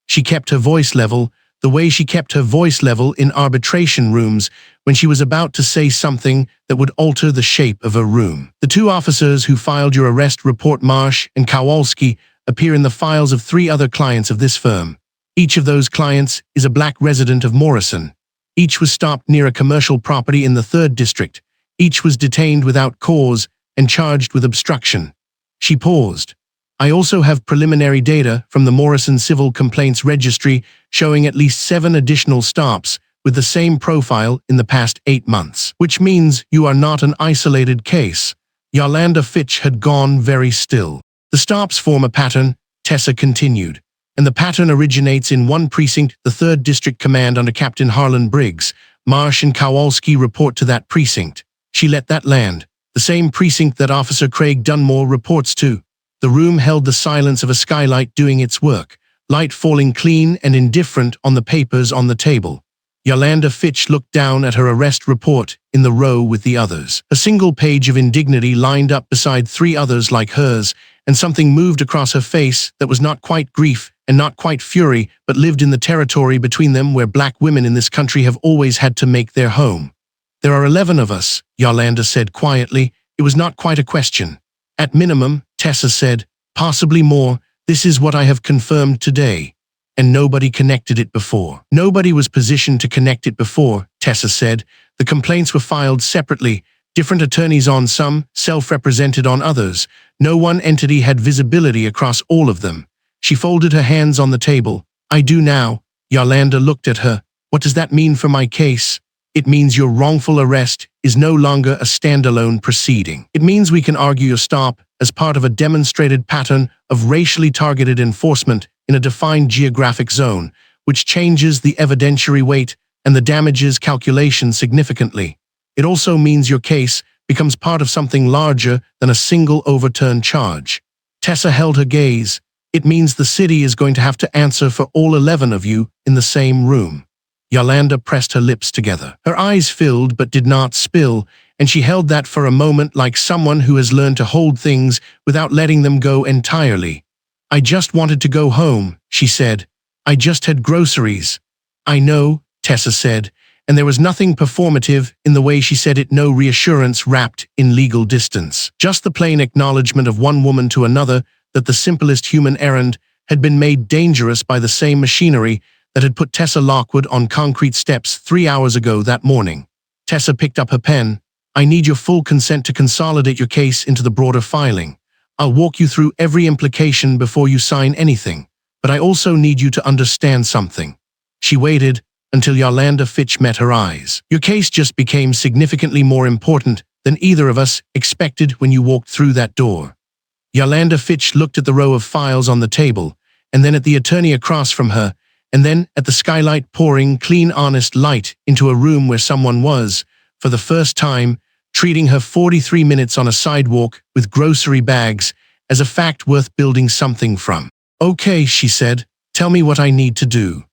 She kept her voice level, the way she kept her voice level in arbitration rooms when she was about to say something that would alter the shape of a room. The 2 officers who filed your arrest report, Marsh and Kowalski, appear in the files of 3 other clients of this firm. Each of those clients is a black resident of Morrison. Each was stopped near a commercial property in the 3rd district. Each was detained without cause and charged with obstruction. She paused. I also have preliminary data from the Morrison Civil Complaints Registry showing at least 7 additional stops with the same profile in the past 8 months, which means you are not an isolated case. Yolanda Fitch had gone very still. The stops form a pattern, Tessa continued, and the pattern originates in one precinct, the 3rd District Command under Captain Harlan Briggs. Marsh and Kowalski report to that precinct. She let that land. The same precinct that Officer Craig Dunmore reports to. The room held the silence of a skylight doing its work, light falling clean and indifferent on the papers on the table. Yolanda Fitch looked down at her arrest report in the row with the others. A single page of indignity lined up beside 3 others like hers, and something moved across her face that was not quite grief and not quite fury, but lived in the territory between them where black women in this country have always had to make their home. There are 11 of us, Yolanda said quietly. It was not quite a question. At minimum, Tessa said, possibly more. This is what I have confirmed today. And nobody connected it before. Nobody was positioned to connect it before, Tessa said. The complaints were filed separately, different attorneys on some, self-represented on others. No one entity had visibility across all of them. She folded her hands on the table. I do now. Yolanda looked at her. What does that mean for my case? It means your wrongful arrest is no longer a standalone proceeding. It means we can argue your stop as part of a demonstrated pattern of racially targeted enforcement in a defined geographic zone, which changes the evidentiary weight and the damages calculation significantly. It also means your case becomes part of something larger than a single overturned charge. Tessa held her gaze. It means the city is going to have to answer for all 11 of you in the same room. Yolanda pressed her lips together. Her eyes filled but did not spill, and she held that for a moment like someone who has learned to hold things without letting them go entirely. I just wanted to go home, she said. I just had groceries. I know, Tessa said, and there was nothing performative in the way she said it, no reassurance wrapped in legal distance. Just the plain acknowledgement of one woman to another that the simplest human errand had been made dangerous by the same machinery that had put Tessa Lockwood on concrete steps 3 hours ago that morning. Tessa picked up her pen. I need your full consent to consolidate your case into the broader filing. I'll walk you through every implication before you sign anything, but I also need you to understand something. She waited until Yolanda Fitch met her eyes. Your case just became significantly more important than either of us expected when you walked through that door. Yolanda Fitch looked at the row of files on the table, and then at the attorney across from her, and then at the skylight pouring clean, honest light into a room where someone was, for the first time, treating her 43 minutes on a sidewalk with grocery bags as a fact worth building something from. Okay, she said, tell me what I need to do.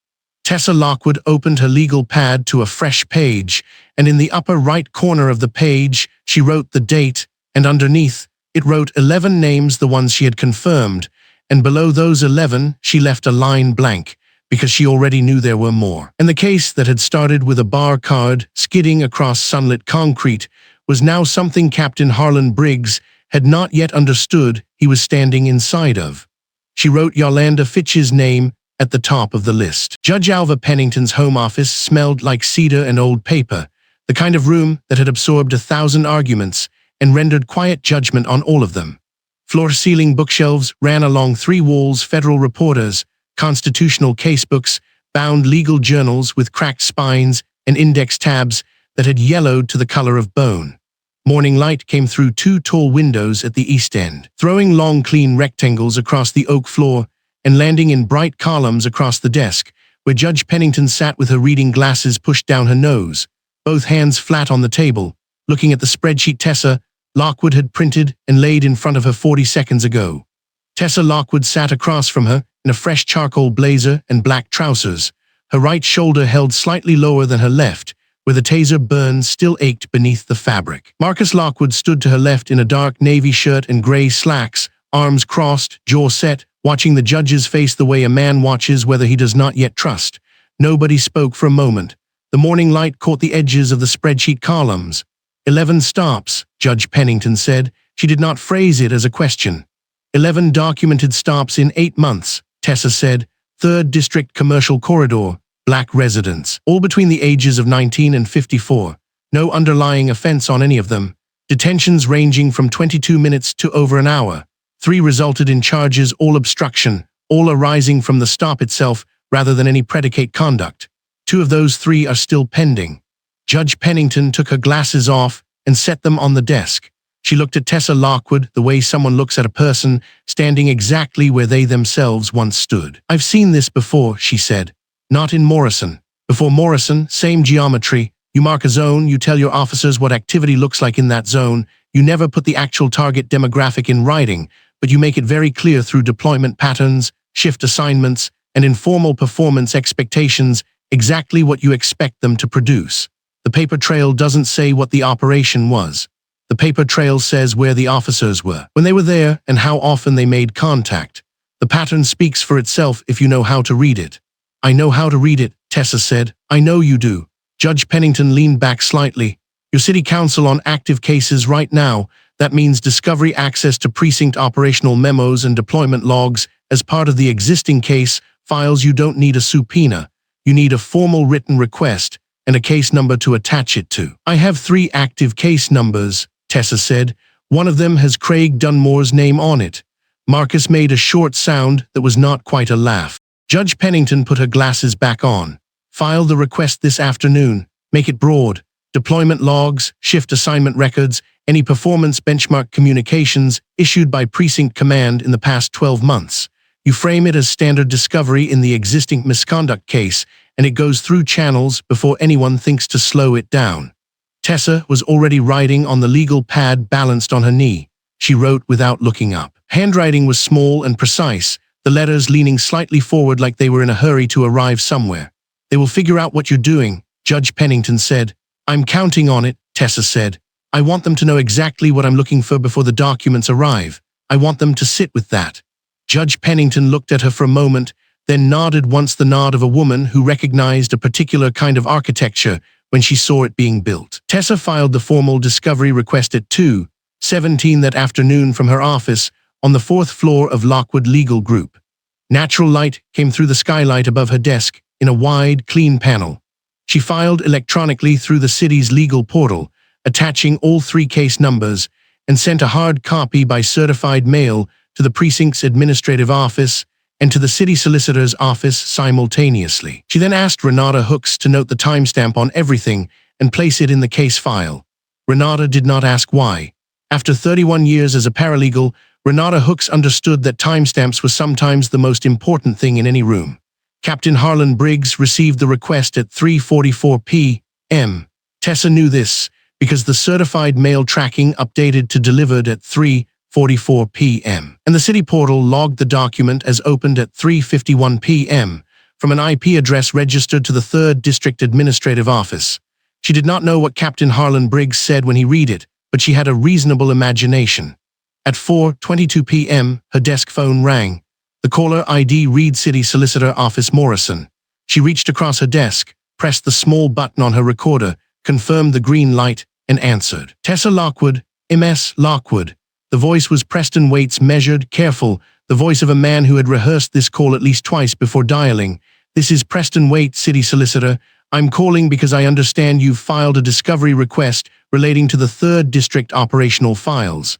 Tessa Lockwood opened her legal pad to a fresh page, and in the upper right corner of the page, she wrote the date, and underneath, it wrote 11 names, the ones she had confirmed, and below those 11, she left a line blank, because she already knew there were more. And the case that had started with a bar card skidding across sunlit concrete was now something Captain Harlan Briggs had not yet understood he was standing inside of. She wrote Yolanda Fitch's name at the top of the list. Judge Alva Pennington's home office smelled like cedar and old paper, the kind of room that had absorbed 1,000 arguments and rendered quiet judgment on all of them. Floor-ceiling bookshelves ran along 3 walls, federal reporters, constitutional casebooks, bound legal journals with cracked spines and index tabs that had yellowed to the color of bone. Morning light came through 2 tall windows at the east end, throwing long, clean rectangles across the oak floor and landing in bright columns across the desk, where Judge Pennington sat with her reading glasses pushed down her nose, both hands flat on the table, looking at the spreadsheet Tessa Lockwood had printed and laid in front of her 40 seconds ago. Tessa Lockwood sat across from her in a fresh charcoal blazer and black trousers, her right shoulder held slightly lower than her left, where the taser burn still ached beneath the fabric. Marcus Lockwood stood to her left in a dark navy shirt and gray slacks, arms crossed, jaw set, watching the judge's face the way a man watches whether he does not yet trust. Nobody spoke for a moment. The morning light caught the edges of the spreadsheet columns. 11 stops, Judge Pennington said. She did not phrase it as a question. 11 documented stops in 8 months, Tessa said. 3rd District Commercial Corridor, black residents, all between the ages of 19 and 54. No underlying offense on any of them. Detentions ranging from 22 minutes to over an hour. 3 resulted in charges, all obstruction, all arising from the stop itself rather than any predicate conduct. 2 of those 3 are still pending. Judge Pennington took her glasses off and set them on the desk. She looked at Tessa Lockwood the way someone looks at a person standing exactly where they themselves once stood. I've seen this before, she said. Not in Morrison. Before Morrison, same geometry. You mark a zone, you tell your officers what activity looks like in that zone. You never put the actual target demographic in writing, but you make it very clear through deployment patterns, shift assignments, and informal performance expectations exactly what you expect them to produce. The paper trail doesn't say what the operation was. The paper trail says where the officers were, when they were there, and how often they made contact. The pattern speaks for itself if you know how to read it. I know how to read it, Tessa said. I know you do. Judge Pennington leaned back slightly. Your city council on active cases right now. That means discovery access to precinct operational memos and deployment logs as part of the existing case files. You don't need a subpoena. You need a formal written request and a case number to attach it to. I have 3 active case numbers, Tessa said. One of them has Craig Dunmore's name on it. Marcus made a short sound that was not quite a laugh. Judge Pennington put her glasses back on. File the request this afternoon. Make it broad. Deployment logs, shift assignment records, any performance benchmark communications issued by precinct command in the past 12 months. You frame it as standard discovery in the existing misconduct case, and it goes through channels before anyone thinks to slow it down. Tessa was already writing on the legal pad balanced on her knee. She wrote without looking up. Handwriting was small and precise, the letters leaning slightly forward like they were in a hurry to arrive somewhere. They will figure out what you're doing, Judge Pennington said. I'm counting on it, Tessa said. I want them to know exactly what I'm looking for before the documents arrive. I want them to sit with that. Judge Pennington looked at her for a moment, then nodded once, the nod of a woman who recognized a particular kind of architecture when she saw it being built. Tessa filed the formal discovery request at 2:17 that afternoon from her office on the 4th floor of Lockwood Legal Group. Natural light came through the skylight above her desk in a wide, clean panel. She filed electronically through the city's legal portal, attaching all 3 case numbers, and sent a hard copy by certified mail to the precinct's administrative office and to the city solicitor's office simultaneously. She then asked Renata Hooks to note the timestamp on everything and place it in the case file. Renata did not ask why. After 31 years as a paralegal, Renata Hooks understood that timestamps were sometimes the most important thing in any room. Captain Harlan Briggs received the request at 3:44 p.m. Tessa knew this because the certified mail tracking updated to delivered at 3:44 p.m. and the city portal logged the document as opened at 3:51 p.m. from an IP address registered to the 3rd District Administrative Office. She did not know what Captain Harlan Briggs said when he read it, but she had a reasonable imagination. At 4:22 p.m., her desk phone rang. The caller ID read City Solicitor Office Morrison. She reached across her desk, pressed the small button on her recorder, confirmed the green light, and answered. Tessa Lockwood, MS Lockwood. The voice was Preston Waite's measured, careful, the voice of a man who had rehearsed this call at least twice before dialing. This is Preston Waite, City Solicitor. I'm calling because I understand you've filed a discovery request relating to the 3rd District operational files.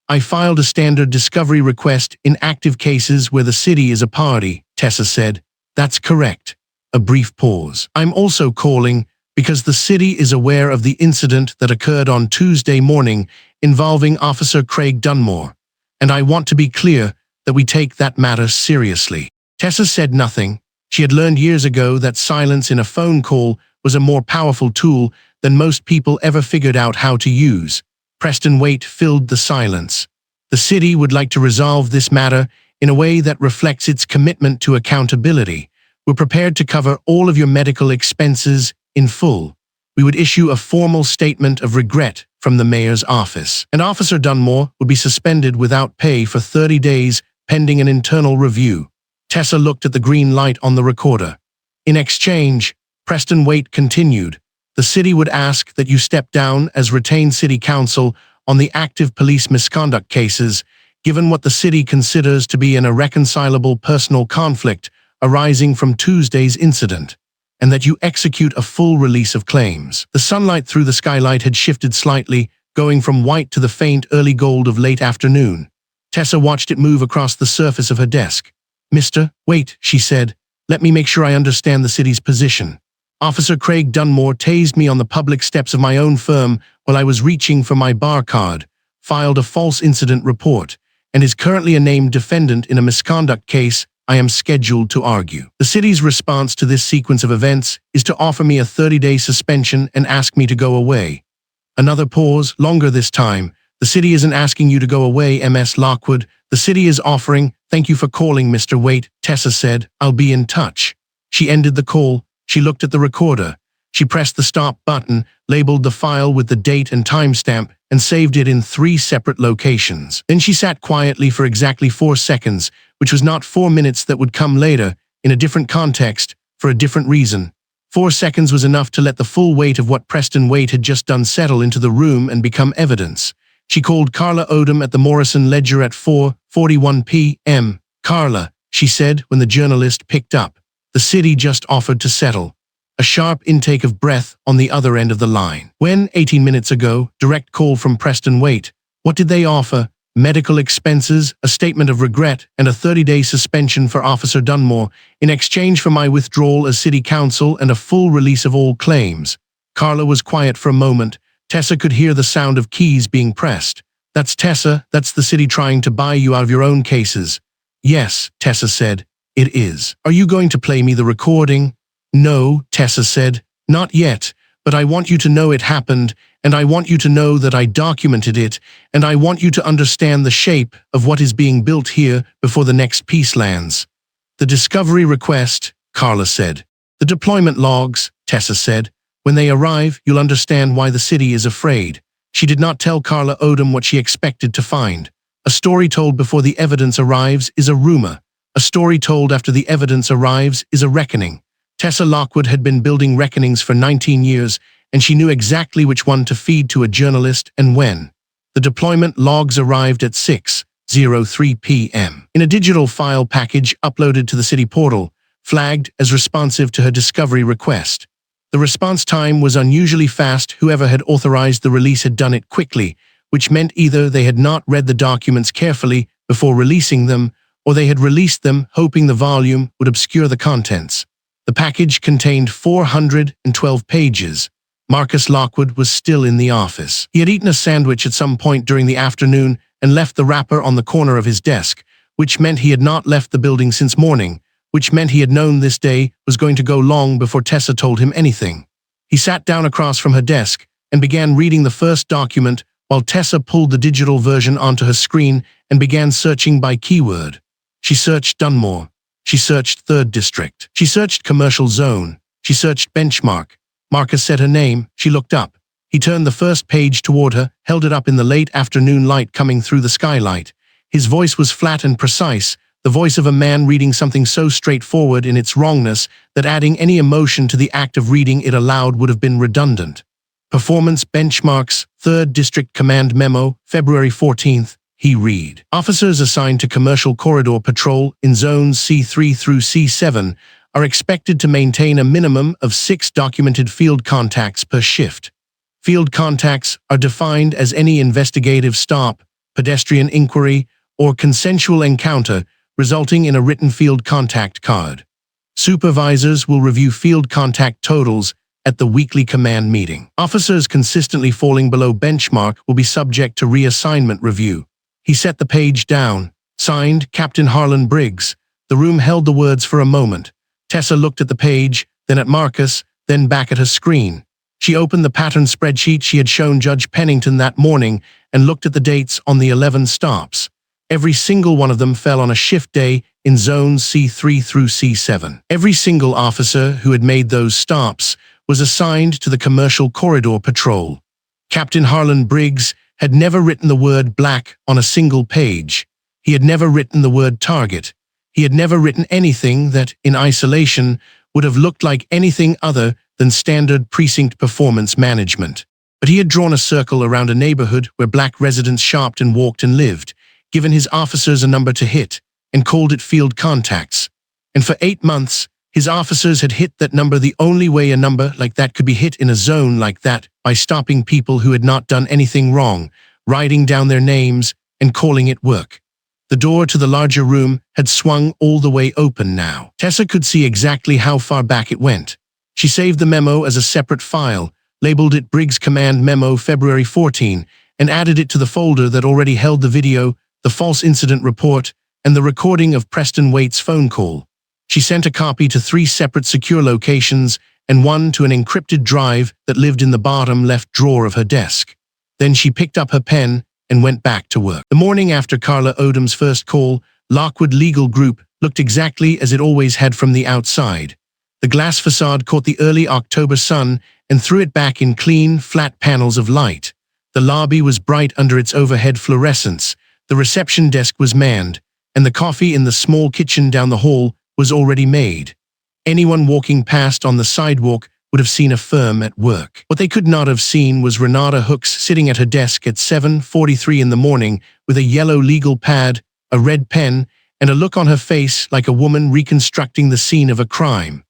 I filed a standard discovery request in active cases where the city is a party, Tessa said. That's correct. A brief pause. I'm also calling because the city is aware of the incident that occurred on Tuesday morning involving Officer Craig Dunmore, and I want to be clear that we take that matter seriously. Tessa said nothing. She had learned years ago that silence in a phone call was a more powerful tool than most people ever figured out how to use. Preston Waite filled the silence. The city would like to resolve this matter in a way that reflects its commitment to accountability. We're prepared to cover all of your medical expenses in full. We would issue a formal statement of regret from the mayor's office. And Officer Dunmore would be suspended without pay for 30 days pending an internal review. Tessa looked at the green light on the recorder. In exchange, Preston Waite continued, the city would ask that you step down as retained city council on the active police misconduct cases, given what the city considers to be an irreconcilable personal conflict arising from Tuesday's incident, and that you execute a full release of claims. The sunlight through the skylight had shifted slightly, going from white to the faint early gold of late afternoon. Tessa watched it move across the surface of her desk. Mr. Waite, she said, let me make sure I understand the city's position. Officer Craig Dunmore tased me on the public steps of my own firm while I was reaching for my bar card, filed a false incident report, and is currently a named defendant in a misconduct case I am scheduled to argue. The city's response to this sequence of events is to offer me a 30-day suspension and ask me to go away. Another pause, longer this time. The city isn't asking you to go away, MS Lockwood. The city is offering, thank you for calling, Mr. Waite, Tessa said. I'll be in touch. She ended the call. She looked at the recorder. She pressed the stop button, labeled the file with the date and timestamp, and saved it in 3 separate locations. Then she sat quietly for exactly 4 seconds, which was not 4 minutes that would come later, in a different context, for a different reason. 4 seconds was enough to let the full weight of what Preston Waite had just done settle into the room and become evidence. She called Carla Odom at the Morrison Ledger at 4:41 p.m. Carla, she said when the journalist picked up. The city just offered to settle. A sharp intake of breath on the other end of the line. When, 18 minutes ago, direct call from Preston Waite. What did they offer? Medical expenses, a statement of regret, and a 30-day suspension for Officer Dunmore in exchange for my withdrawal as city council and a full release of all claims. Carla was quiet for a moment. Tessa could hear the sound of keys being pressed. That's Tessa, that's the city trying to buy you out of your own cases. Yes, Tessa said. It is. Are you going to play me the recording? No, Tessa said. Not yet, but I want you to know it happened, and I want you to know that I documented it, and I want you to understand the shape of what is being built here before the next piece lands. The discovery request, Carla said. The deployment logs, Tessa said. When they arrive, you'll understand why the city is afraid. She did not tell Carla Odom what she expected to find. A story told before the evidence arrives is a rumor. A story told after the evidence arrives is a reckoning. Tessa Lockwood had been building reckonings for 19 years, and she knew exactly which one to feed to a journalist and when. The deployment logs arrived at 6:03 p.m. in a digital file package uploaded to the city portal, flagged as responsive to her discovery request. The response time was unusually fast. Whoever had authorized the release had done it quickly, which meant either they had not read the documents carefully before releasing them, or they had released them hoping the volume would obscure the contents. The package contained 412 pages. Marcus Lockwood was still in the office. He had eaten a sandwich at some point during the afternoon and left the wrapper on the corner of his desk, which meant he had not left the building since morning, which meant he had known this day was going to go long before Tessa told him anything. He sat down across from her desk and began reading the first document while Tessa pulled the digital version onto her screen and began searching by keyword. She searched Dunmore. She searched 3rd District. She searched Commercial Zone. She searched Benchmark. Marcus said her name. She looked up. He turned the first page toward her, held it up in the late afternoon light coming through the skylight. His voice was flat and precise, the voice of a man reading something so straightforward in its wrongness that adding any emotion to the act of reading it aloud would have been redundant. Performance Benchmarks, 3rd District Command Memo, February 14th. He read. Officers assigned to Commercial Corridor Patrol in Zones C3 through C7 are expected to maintain a minimum of 6 documented field contacts per shift. Field contacts are defined as any investigative stop, pedestrian inquiry, or consensual encounter resulting in a written field contact card. Supervisors will review field contact totals at the weekly command meeting. Officers consistently falling below benchmark will be subject to reassignment review. He set the page down. Signed, Captain Harlan Briggs. The room held the words for a moment. Tessa looked at the page, then at Marcus, then back at her screen. She opened the pattern spreadsheet she had shown Judge Pennington that morning and looked at the dates on the 11 stops. Every single one of them fell on a shift day in zones C3 through C7. Every single officer who had made those stops was assigned to the Commercial Corridor Patrol. Captain Harlan Briggs had never written the word black on a single page. He had never written the word target. He had never written anything that, in isolation, would have looked like anything other than standard precinct performance management. But he had drawn a circle around a neighborhood where black residents shopped and walked and lived, given his officers a number to hit, and called it field contacts. And for 8 months, his officers had hit that number the only way a number like that could be hit in a zone like that, by stopping people who had not done anything wrong, writing down their names, and calling it work. The door to the larger room had swung all the way open now. Tessa could see exactly how far back it went. She saved the memo as a separate file, labeled it Briggs Command Memo February 14, and added it to the folder that already held the video, the false incident report, and the recording of Preston Waite's phone call. She sent a copy to 3 separate secure locations and one to an encrypted drive that lived in the bottom left drawer of her desk. Then she picked up her pen and went back to work. The morning after Carla Odom's first call, Lockwood Legal Group looked exactly as it always had from the outside. The glass facade caught the early October sun and threw it back in clean, flat panels of light. The lobby was bright under its overhead fluorescence, the reception desk was manned, and the coffee in the small kitchen down the hall was already made. Anyone walking past on the sidewalk would have seen a firm at work. What they could not have seen was Renata Hooks sitting at her desk at 7:43 in the morning with a yellow legal pad, a red pen, and a look on her face like a woman reconstructing the scene of a crime.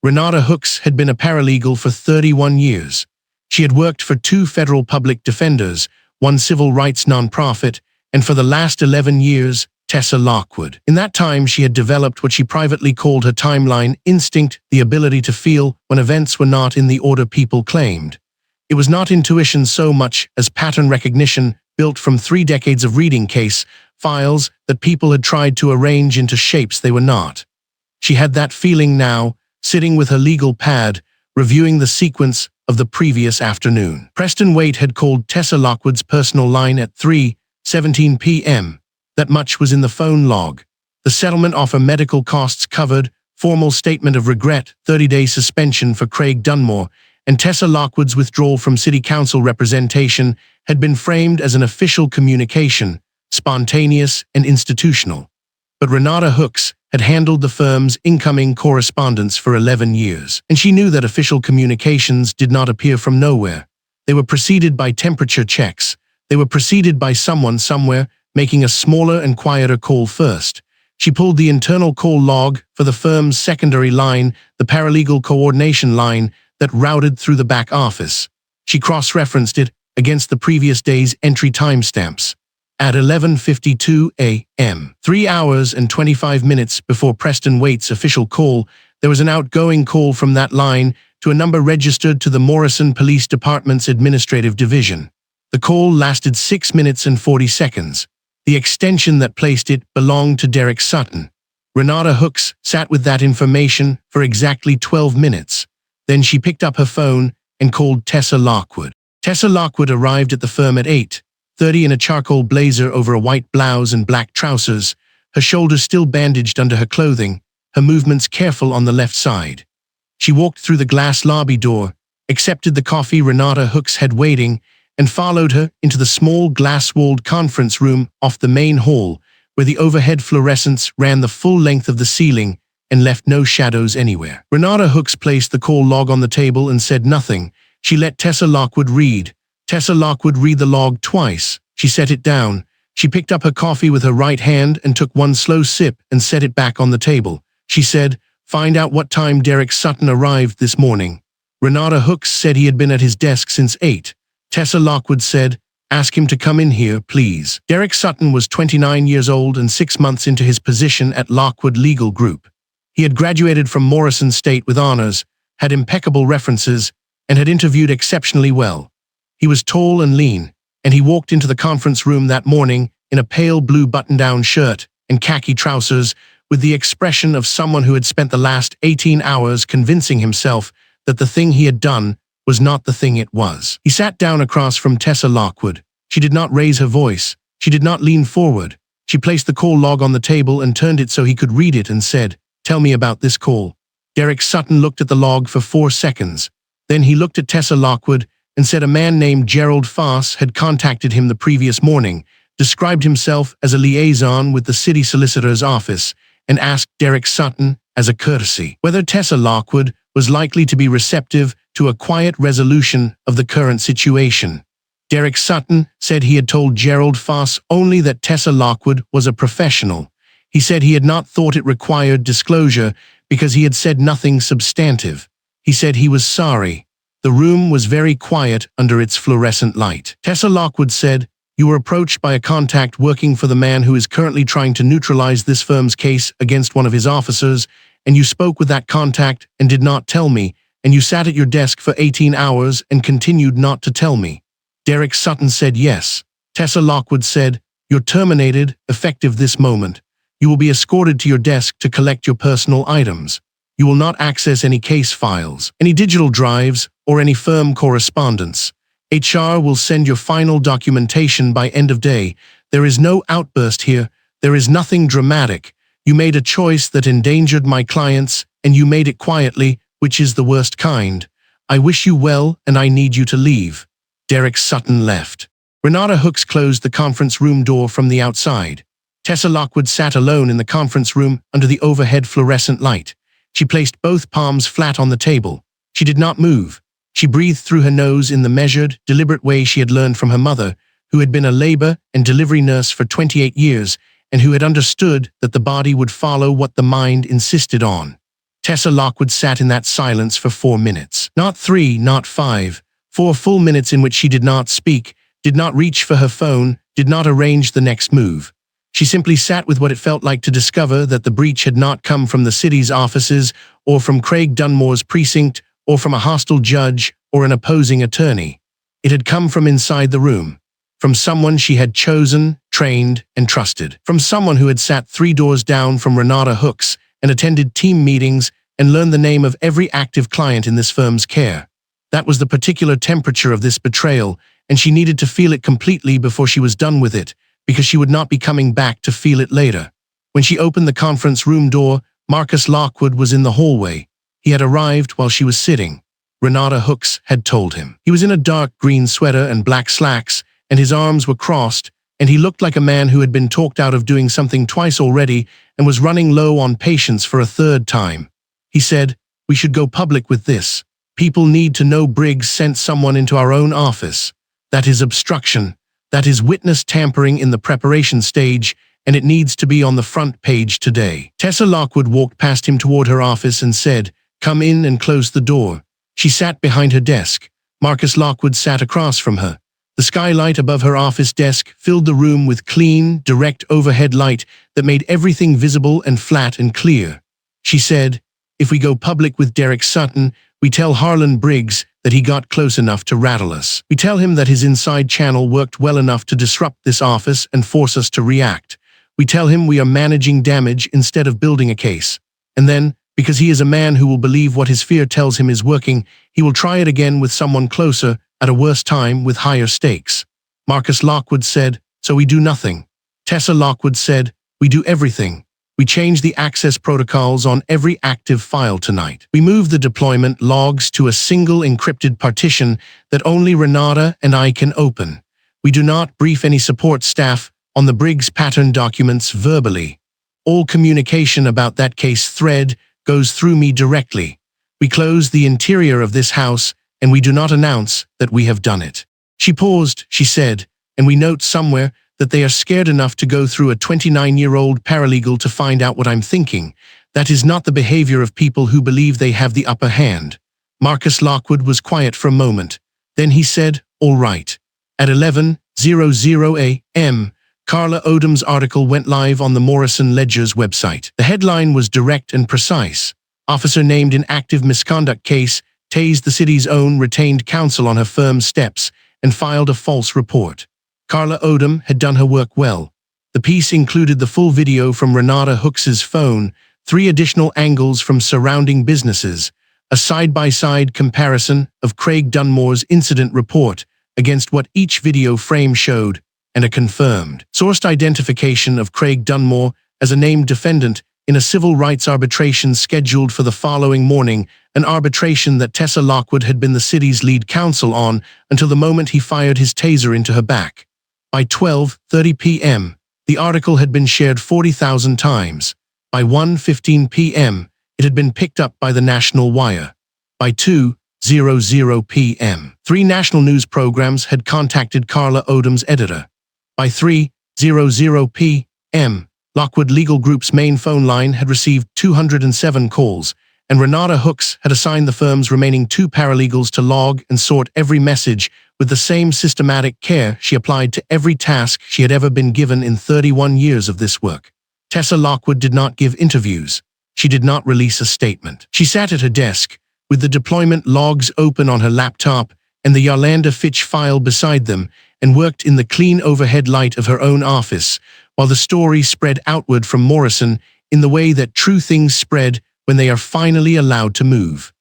Renata Hooks had been a paralegal for 31 years. She had worked for 2 federal public defenders, 1 civil rights nonprofit, and for the last 11 years, Tessa Lockwood. In that time, she had developed what she privately called her timeline instinct, the ability to feel when events were not in the order people claimed. It was not intuition so much as pattern recognition built from 3 decades of reading case files that people had tried to arrange into shapes they were not. She had that feeling now, sitting with her legal pad, reviewing the sequence of the previous afternoon. Preston Waite had called Tessa Lockwood's personal line at 3:17 p.m. That much was in the phone log. The settlement offer, medical costs covered, formal statement of regret, 30-day suspension for Craig Dunmore, and Tessa Lockwood's withdrawal from city council representation had been framed as an official communication, spontaneous and institutional. But Renata Hooks had handled the firm's incoming correspondence for 11 years, and she knew that official communications did not appear from nowhere. They were preceded by temperature checks. They were preceded by someone somewhere making a smaller and quieter call first. She pulled the internal call log for the firm's secondary line, the paralegal coordination line that routed through the back office. She cross-referenced it against the previous day's entry timestamps. At 11:52 a.m., 3 hours and 25 minutes before Preston Waite's official call, there was an outgoing call from that line to a number registered to the Morrison Police Department's Administrative Division. The call lasted 6 minutes and 40 seconds. The extension that placed it belonged to Derek Sutton. Renata Hooks sat with that information for exactly 12 minutes. Then she picked up her phone and called Tessa Lockwood. Tessa Lockwood arrived at the firm at 8:30 in a charcoal blazer over a white blouse and black trousers, her shoulders still bandaged under her clothing, her movements careful on the left side. She walked through the glass lobby door, accepted the coffee Renata Hooks had waiting, and followed her into the small glass-walled conference room off the main hall, where the overhead fluorescents ran the full length of the ceiling and left no shadows anywhere. Renata Hooks placed the call log on the table and said nothing. She let Tessa Lockwood read. Tessa Lockwood read the log twice. She set it down. She picked up her coffee with her right hand and took one slow sip and set it back on the table. She said, "Find out what time Derek Sutton arrived this morning." Renata Hooks said he had been at his desk since 8. Tessa Lockwood said, "Ask him to come in here, please." Derek Sutton was 29 years old and 6 months into his position at Lockwood Legal Group. He had graduated from Morrison State with honors, had impeccable references, and had interviewed exceptionally well. He was tall and lean, and he walked into the conference room that morning in a pale blue button-down shirt and khaki trousers with the expression of someone who had spent the last 18 hours convincing himself that the thing he had done was not the thing it was. He sat down across from Tessa Lockwood. She did not raise her voice. She did not lean forward. She placed the call log on the table and turned it so he could read it and said, "Tell me about this call." Derek Sutton looked at the log for 4 seconds. Then he looked at Tessa Lockwood and said a man named Gerald Foss had contacted him the previous morning, described himself as a liaison with the city solicitor's office, and asked Derek Sutton, as a courtesy, whether Tessa Lockwood was likely to be receptive to a quiet resolution of the current situation. Derek Sutton said he had told Gerald Foss only that Tessa Lockwood was a professional. He said he had not thought it required disclosure because he had said nothing substantive. He said he was sorry. The room was very quiet under its fluorescent light. Tessa Lockwood said, "You were approached by a contact working for the man who is currently trying to neutralize this firm's case against one of his officers, and you spoke with that contact and did not tell me, and you sat at your desk for 18 hours and continued not to tell me." Derek Sutton said yes. Tessa Lockwood said, "You're terminated, effective this moment. You will be escorted to your desk to collect your personal items. You will not access any case files, any digital drives, or any firm correspondence. HR will send your final documentation by end of day. There is no outburst here. There is nothing dramatic. You made a choice that endangered my clients, and you made it quietly, which is the worst kind. I wish you well, and I need you to leave." Derek Sutton left. Renata Hooks closed the conference room door from the outside. Tessa Lockwood sat alone in the conference room under the overhead fluorescent light. She placed both palms flat on the table. She did not move. She breathed through her nose in the measured, deliberate way she had learned from her mother, who had been a labor and delivery nurse for 28 years and who had understood that the body would follow what the mind insisted on. Tessa Lockwood sat in that silence for 4 minutes. Not 3, not 5. 4 full minutes in which she did not speak, did not reach for her phone, did not arrange the next move. She simply sat with what it felt like to discover that the breach had not come from the city's offices or from Craig Dunmore's precinct or from a hostile judge or an opposing attorney. It had come from inside the room, from someone she had chosen, trained, and trusted, from someone who had sat 3 doors down from Renata Hooks and attended team meetings and learned the name of every active client in this firm's care. That was the particular temperature of this betrayal, and she needed to feel it completely before she was done with it, because she would not be coming back to feel it later. When she opened the conference room door, Marcus Lockwood was in the hallway. He had arrived while she was sitting. Renata Hooks had told him. He was in a dark green sweater and black slacks, and his arms were crossed, and he looked like a man who had been talked out of doing something twice already and was running low on patience for a 3rd time. He said, "We should go public with this. People need to know Briggs sent someone into our own office. That is obstruction. That is witness tampering in the preparation stage, and it needs to be on the front page today." Tessa Lockwood walked past him toward her office and said, "Come in," and closed the door. She sat behind her desk. Marcus Lockwood sat across from her. The skylight above her office desk filled the room with clean, direct overhead light that made everything visible and flat and clear. She said, "If we go public with Derek Sutton, we tell Harlan Briggs that he got close enough to rattle us. We tell him that his inside channel worked well enough to disrupt this office and force us to react. We tell him we are managing damage instead of building a case. And then, because he is a man who will believe what his fear tells him is working, he will try it again with someone closer, at a worse time with higher stakes." Marcus Lockwood said, "So we do nothing." Tessa Lockwood said, "We do everything. We change the access protocols on every active file tonight. We move the deployment logs to a single encrypted partition that only Renata and I can open. We do not brief any support staff on the Briggs pattern documents verbally. All communication about that case thread goes through me directly. We close the interior of this house, and we do not announce that we have done it." She paused, she said, "And we note somewhere that they are scared enough to go through a 29-year-old paralegal to find out what I'm thinking. That is not the behavior of people who believe they have the upper hand." Marcus Lockwood was quiet for a moment. Then he said, "All right." At 11:00 a.m., Carla Odom's article went live on the Morrison Ledger's website. The headline was direct and precise. Officer named in active misconduct case tased the city's own retained counsel on her firm's steps and filed a false report. Carla Odom had done her work well. The piece included the full video from Renata Hooks's phone, 3 additional angles from surrounding businesses, a side-by-side comparison of Craig Dunmore's incident report against what each video frame showed, and a confirmed, sourced identification of Craig Dunmore as a named defendant in a civil rights arbitration scheduled for the following morning, an arbitration that Tessa Lockwood had been the city's lead counsel on until the moment he fired his taser into her back. By 12:30 p.m., the article had been shared 40,000 times. By 1:15 p.m., it had been picked up by the National Wire. By 2:00 p.m., 3 national news programs had contacted Carla Odom's editor. By 3:00 p.m., Lockwood Legal Group's main phone line had received 207 calls, and Renata Hooks had assigned the firm's remaining 2 paralegals to log and sort every message with the same systematic care she applied to every task she had ever been given in 31 years of this work. Tessa Lockwood did not give interviews. She did not release a statement. She sat at her desk, with the deployment logs open on her laptop and the Yolanda Fitch file beside them, and worked in the clean overhead light of her own office, while the story spread outward from Morrison in the way that true things spread when they are finally allowed to move.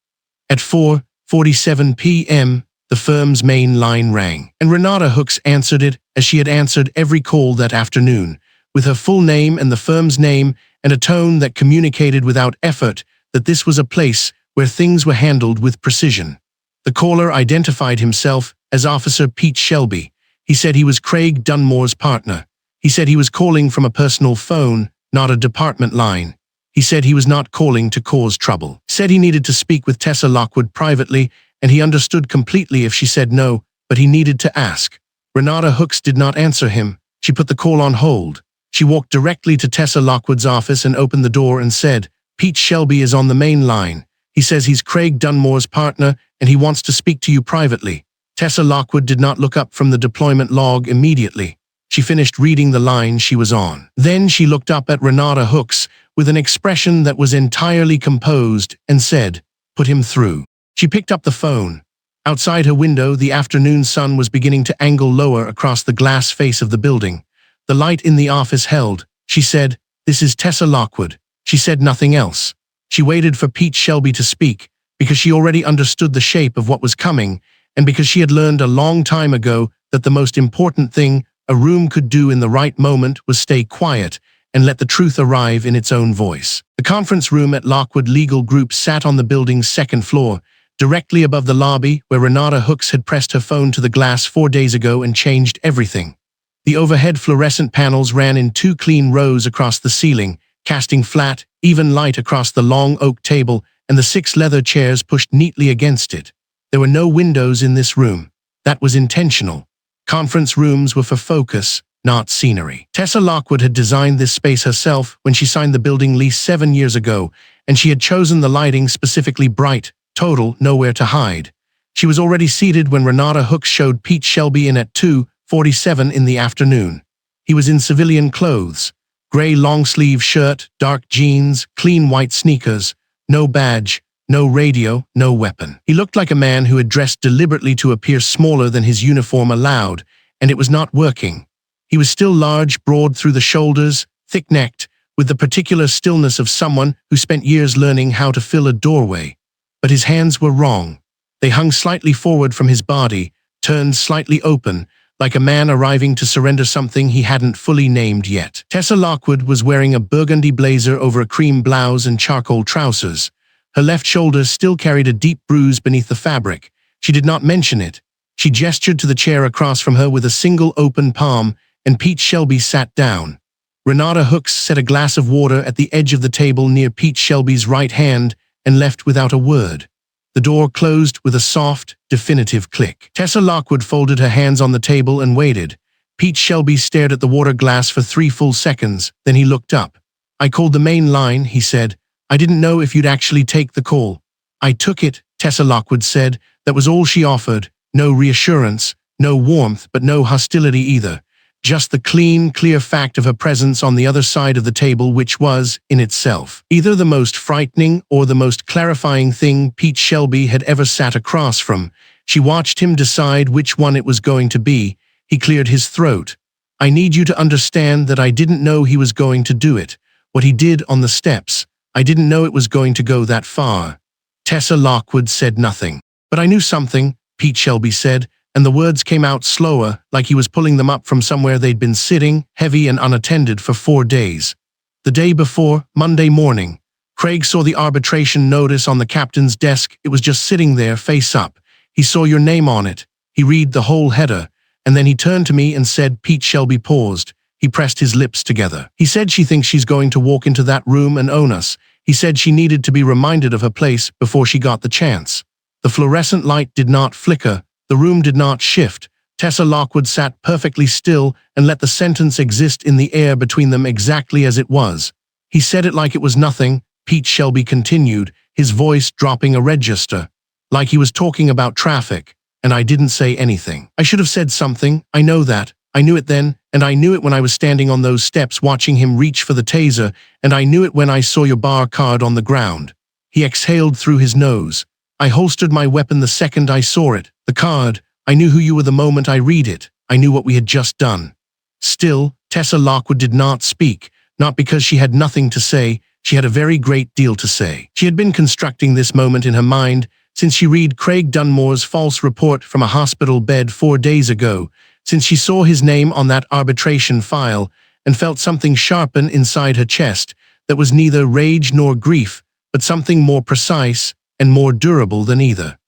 At 4:47 p.m., the firm's main line rang, and Renata Hooks answered it as she had answered every call that afternoon, with her full name and the firm's name and a tone that communicated without effort that this was a place where things were handled with precision. The caller identified himself as Officer Pete Shelby. He said he was Craig Dunmore's partner. He said he was calling from a personal phone, not a department line. He said he was not calling to cause trouble. Said he needed to speak with Tessa Lockwood privately, and he understood completely if she said no, but he needed to ask. Renata Hooks did not answer him. She put the call on hold. She walked directly to Tessa Lockwood's office and opened the door and said, "Pete Shelby is on the main line. He says he's Craig Dunmore's partner, and he wants to speak to you privately." Tessa Lockwood did not look up from the deployment log immediately. She finished reading the line she was on. Then she looked up at Renata Hooks with an expression that was entirely composed and said, "Put him through." She picked up the phone. Outside her window, the afternoon sun was beginning to angle lower across the glass face of the building. The light in the office held. She said, "This is Tessa Lockwood." She said nothing else. She waited for Pete Shelby to speak, because she already understood the shape of what was coming, and because she had learned a long time ago that the most important thing a room could do in the right moment was stay quiet and let the truth arrive in its own voice. The conference room at Lockwood Legal Group sat on the building's 2nd floor, directly above the lobby where Renata Hooks had pressed her phone to the glass 4 days ago and changed everything. The overhead fluorescent panels ran in 2 clean rows across the ceiling, casting flat, even light across the long oak table and the 6 leather chairs pushed neatly against it. There were no windows in this room. That was intentional. Conference rooms were for focus, not scenery. Tessa Lockwood had designed this space herself when she signed the building lease 7 years ago, and she had chosen the lighting specifically bright, total, nowhere to hide. She was already seated when Renata Hooks showed Pete Shelby in at 2:47 in the afternoon. He was in civilian clothes, gray long-sleeve shirt, dark jeans, clean white sneakers, no badge, no radio, no weapon. He looked like a man who had dressed deliberately to appear smaller than his uniform allowed, and it was not working. He was still large, broad through the shoulders, thick-necked, with the particular stillness of someone who spent years learning how to fill a doorway. But his hands were wrong. They hung slightly forward from his body, turned slightly open, like a man arriving to surrender something he hadn't fully named yet. Tessa Lockwood was wearing a burgundy blazer over a cream blouse and charcoal trousers. Her left shoulder still carried a deep bruise beneath the fabric. She did not mention it. She gestured to the chair across from her with a single open palm, and Pete Shelby sat down. Renata Hooks set a glass of water at the edge of the table near Pete Shelby's right hand and left without a word. The door closed with a soft, definitive click. Tessa Lockwood folded her hands on the table and waited. Pete Shelby stared at the water glass for 3 full seconds, then he looked up. "I called the main line," he said. "I didn't know if you'd actually take the call." "I took it," Tessa Lockwood said. That was all she offered. No reassurance, no warmth, but no hostility either. Just the clean, clear fact of her presence on the other side of the table, which was, in itself, either the most frightening or the most clarifying thing Pete Shelby had ever sat across from. She watched him decide which one it was going to be. He cleared his throat. "I need you to understand that I didn't know he was going to do it. What he did on the steps. I didn't know it was going to go that far." Tessa Lockwood said nothing. "But I knew something," Pete Shelby said, and the words came out slower, like he was pulling them up from somewhere they'd been sitting, heavy and unattended, for 4 days. "The day before, Monday morning, Craig saw the arbitration notice on the captain's desk. It was just sitting there, face up. He saw your name on it. He read the whole header, and then he turned to me and said," Pete Shelby paused. He pressed his lips together. "He said she thinks she's going to walk into that room and own us. He said she needed to be reminded of her place before she got the chance." The fluorescent light did not flicker. The room did not shift. Tessa Lockwood sat perfectly still and let the sentence exist in the air between them exactly as it was. "He said it like it was nothing," Pete Shelby continued, his voice dropping a register. "Like he was talking about traffic, and I didn't say anything. I should have said something, I know that. I knew it then, and I knew it when I was standing on those steps watching him reach for the taser, and I knew it when I saw your bar card on the ground." He exhaled through his nose. "I holstered my weapon the second I saw it. The card. I knew who you were the moment I read it. I knew what we had just done." Still, Tessa Lockwood did not speak, not because she had nothing to say. She had a very great deal to say. She had been constructing this moment in her mind since she read Craig Dunmore's false report from a hospital bed 4 days ago, since she saw his name on that arbitration file and felt something sharpen inside her chest that was neither rage nor grief, but something more precise and more durable than either.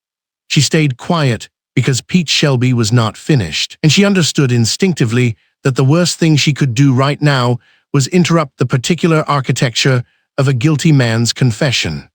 She stayed quiet because Pete Shelby was not finished, and she understood instinctively that the worst thing she could do right now was interrupt the particular architecture of a guilty man's confession.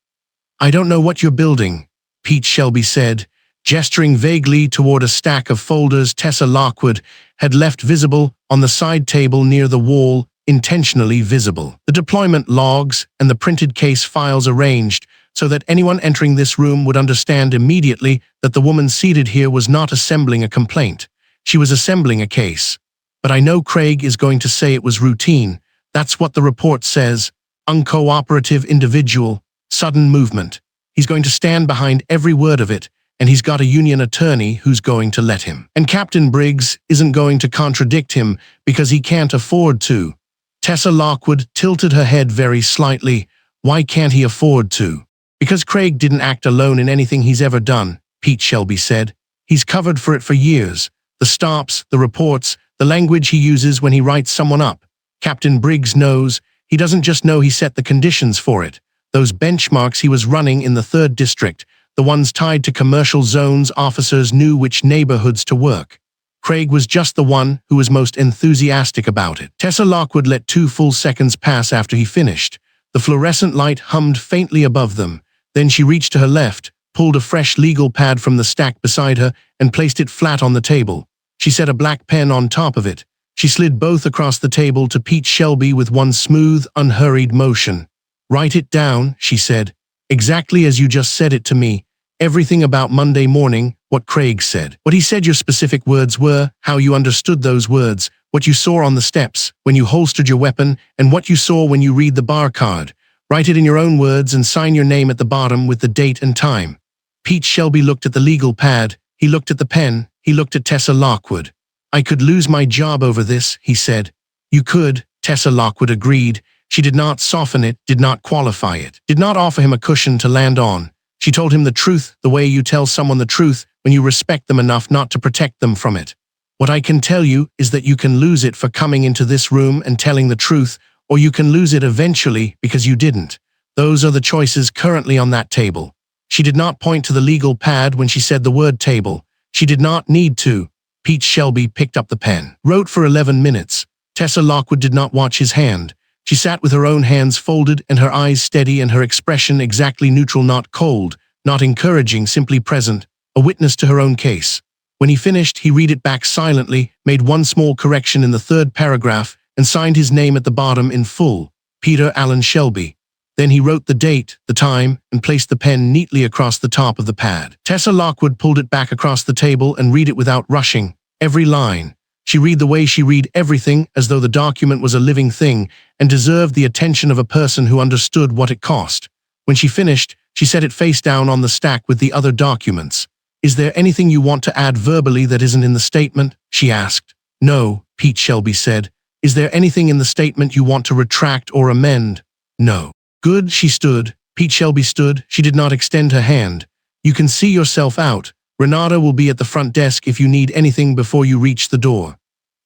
"I don't know what you're building," Pete Shelby said, gesturing vaguely toward a stack of folders Tessa Lockwood had left visible on the side table near the wall, intentionally visible. The deployment logs and the printed case files arranged so that anyone entering this room would understand immediately that the woman seated here was not assembling a complaint. She was assembling a case. "But I know Craig is going to say it was routine. That's what the report says. Uncooperative individual, sudden movement. He's going to stand behind every word of it, and he's got a union attorney who's going to let him. And Captain Briggs isn't going to contradict him because he can't afford to." Tessa Lockwood tilted her head very slightly. "Why can't he afford to?" "Because Craig didn't act alone in anything he's ever done," Pete Shelby said. "He's covered for it for years. The stops, the reports, the language he uses when he writes someone up. Captain Briggs knows. He doesn't just know he set the conditions for it. Those benchmarks he was running in the 3rd District, the ones tied to commercial zones, officers knew which neighborhoods to work. Craig was just the one who was most enthusiastic about it." Tessa Lockwood let 2 full seconds pass after he finished. The fluorescent light hummed faintly above them. Then she reached to her left, pulled a fresh legal pad from the stack beside her, and placed it flat on the table. She set a black pen on top of it. She slid both across the table to Pete Shelby with one smooth, unhurried motion. "Write it down," she said. "Exactly as you just said it to me. everything about Monday morning, what Craig said. What he said your specific words were, how you understood those words, what you saw on the steps, when you holstered your weapon, and what you saw when you read the bar card. Write it in your own words and sign your name at the bottom with the date and time. Pete Shelby looked at the legal pad, he looked at the pen, he looked at Tessa Lockwood. I could lose my job over this, he said. You could, Tessa Lockwood agreed. She did not soften it, did not qualify it, did not offer him a cushion to land on. She told him the truth, the way you tell someone the truth when you respect them enough not to protect them from it. What I can tell you is that you can lose it for coming into this room and telling the truth, or you can lose it eventually because you didn't. Those are the choices currently on that table. She did not point to the legal pad when she said the word table. She did not need to. Pete Shelby picked up the pen. Wrote for 11 minutes. Tessa Lockwood did not watch his hand. She sat with her own hands folded and her eyes steady and her expression exactly neutral, not cold, not encouraging, simply present, a witness to her own case. When he finished, he read it back silently, made one small correction in the third paragraph, and signed his name at the bottom in full, Peter Allen Shelby. Then he wrote the date, the time, and placed the pen neatly across the top of the pad. Tessa Lockwood pulled it back across the table and read it without rushing, every line. She read the way she read everything, as though the document was a living thing and deserved the attention of a person who understood what it cost. When she finished, she set it face down on the stack with the other documents. Is there anything you want to add verbally that isn't in the statement? She asked. No, Pete Shelby said. Is there anything in the statement you want to retract or amend? No. Good, she stood. Pete Shelby stood. She did not extend her hand. You can see yourself out. Renata will be at the front desk if you need anything before you reach the door.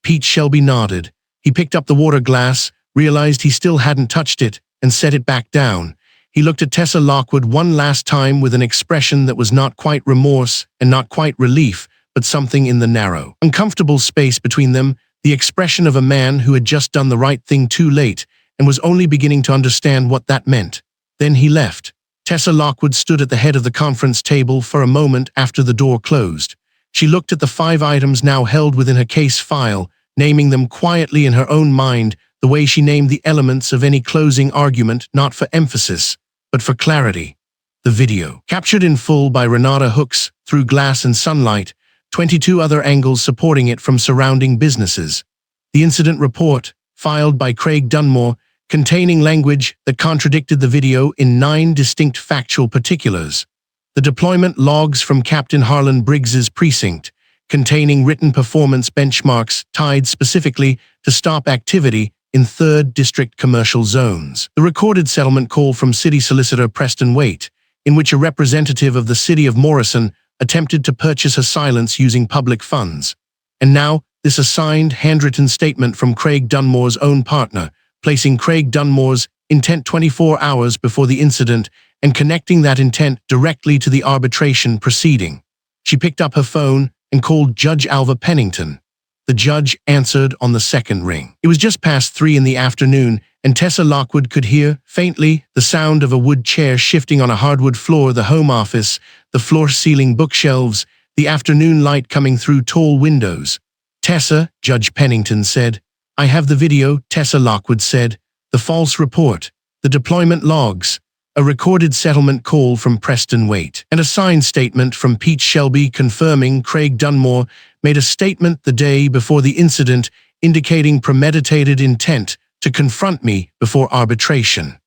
Pete Shelby nodded. He picked up the water glass, realized he still hadn't touched it, and set it back down. He looked at Tessa Lockwood one last time with an expression that was not quite remorse and not quite relief, but something in the narrow, uncomfortable space between them, the expression of a man who had just done the right thing too late and was only beginning to understand what that meant. Then he left. Tessa Lockwood stood at the head of the conference table for a moment after the door closed. She looked at the 5 items now held within her case file, naming them quietly in her own mind, the way she named the elements of any closing argument, not for emphasis, but for clarity. The video, captured in full by Renata Hooks through glass and sunlight, 22 other angles supporting it from surrounding businesses. The incident report, filed by Craig Dunmore, containing language that contradicted the video in 9 distinct factual particulars. The deployment logs from Captain Harlan Briggs's precinct, containing written performance benchmarks tied specifically to stop activity in 3rd District commercial zones. The recorded settlement call from City Solicitor Preston Waite, in which a representative of the City of Morrison attempted to purchase her silence using public funds. And now, this assigned, handwritten statement from Craig Dunmore's own partner, placing Craig Dunmore's intent 24 hours before the incident and connecting that intent directly to the arbitration proceeding. She picked up her phone and called Judge Alva Pennington. The judge answered on the second ring. It was just past 3 in the afternoon, and Tessa Lockwood could hear, faintly, the sound of a wood chair shifting on a hardwood floor, the home office, the floor-ceiling bookshelves, the afternoon light coming through tall windows. Tessa, Judge Pennington said. I have the video, Tessa Lockwood said. The false report, the deployment logs, a recorded settlement call from Preston Waite, and a signed statement from Pete Shelby confirming Craig Dunmore made a statement the day before the incident indicating premeditated intent to confront me before arbitration.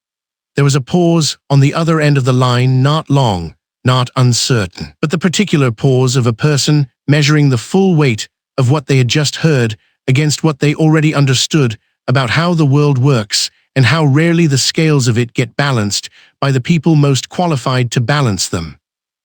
There was a pause on the other end of the line, not long, not uncertain, but the particular pause of a person measuring the full weight of what they had just heard against what they already understood about how the world works and how rarely the scales of it get balanced by the people most qualified to balance them.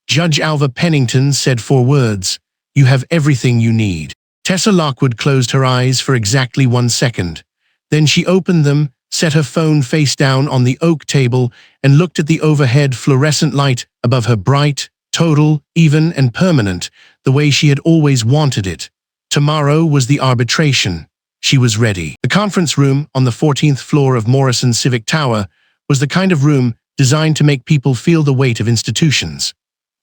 Judge Alva Pennington said 4 words, "You have everything you need." Tessa Lockwood closed her eyes for exactly 1 second. Then she opened them, set her phone face down on the oak table, and looked at the overhead fluorescent light above her, bright, total, even, and permanent, the way she had always wanted it. Tomorrow was the arbitration. She was ready. The conference room on the 14th floor of Morrison Civic Tower was the kind of room designed to make people feel the weight of institutions.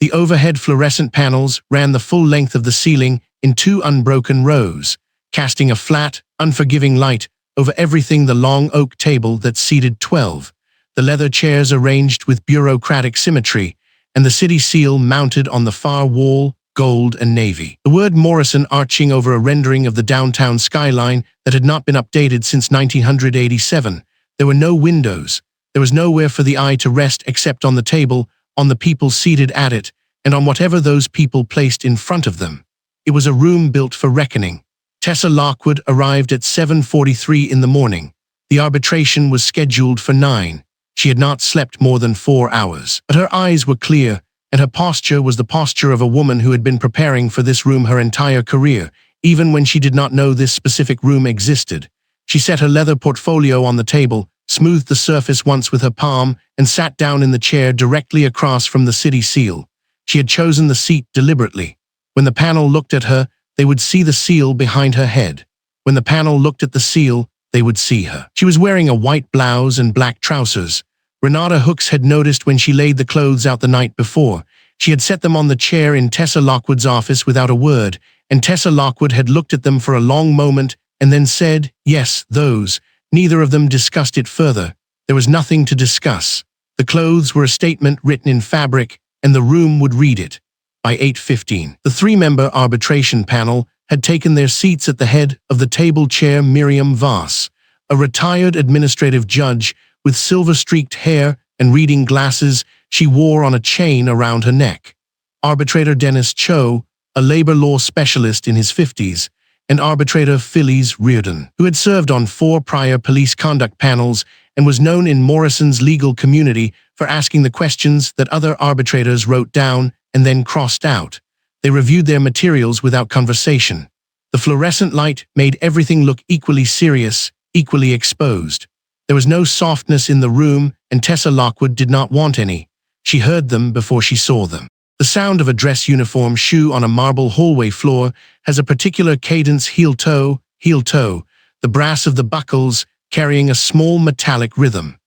The overhead fluorescent panels ran the full length of the ceiling in 2 unbroken rows, casting a flat, unforgiving light over everything. The long oak table that seated 12, the leather chairs arranged with bureaucratic symmetry, and the city seal mounted on the far wall, gold and navy. The word Morrison arching over a rendering of the downtown skyline that had not been updated since 1987. There were no windows. There was nowhere for the eye to rest except on the table, on the people seated at it, and on whatever those people placed in front of them. It was a room built for reckoning. Tessa Lockwood arrived at 7:43 in the morning. The arbitration was scheduled for 9. She had not slept more than 4 hours. But her eyes were clear, and her posture was the posture of a woman who had been preparing for this room her entire career, even when she did not know this specific room existed. She set her leather portfolio on the table, smoothed the surface once with her palm, and sat down in the chair directly across from the city seal. She had chosen the seat deliberately. When the panel looked at her, they would see the seal behind her head. When the panel looked at the seal, they would see her. She was wearing a white blouse and black trousers. Renata Hooks had noticed when she laid the clothes out the night before. She had set them on the chair in Tessa Lockwood's office without a word, and Tessa Lockwood had looked at them for a long moment and then said, "Yes, those." Neither of them discussed it further. There was nothing to discuss. The clothes were a statement written in fabric, and the room would read it. By 8:15, the 3-member arbitration panel had taken their seats at the head of the table chair. Miriam Voss, a retired administrative judge with silver-streaked hair and reading glasses she wore on a chain around her neck. Arbitrator Dennis Cho, a labor law specialist in his 50s, and arbitrator Phyllis Reardon, who had served on 4 prior police conduct panels and was known in Morrison's legal community for asking the questions that other arbitrators wrote down and then crossed out. They reviewed their materials without conversation. The fluorescent light made everything look equally serious, equally exposed. There was no softness in the room, and Tessa Lockwood did not want any. She heard them before she saw them. The sound of a dress uniform shoe on a marble hallway floor has a particular cadence, heel-toe, heel-toe, the brass of the buckles carrying a small metallic rhythm.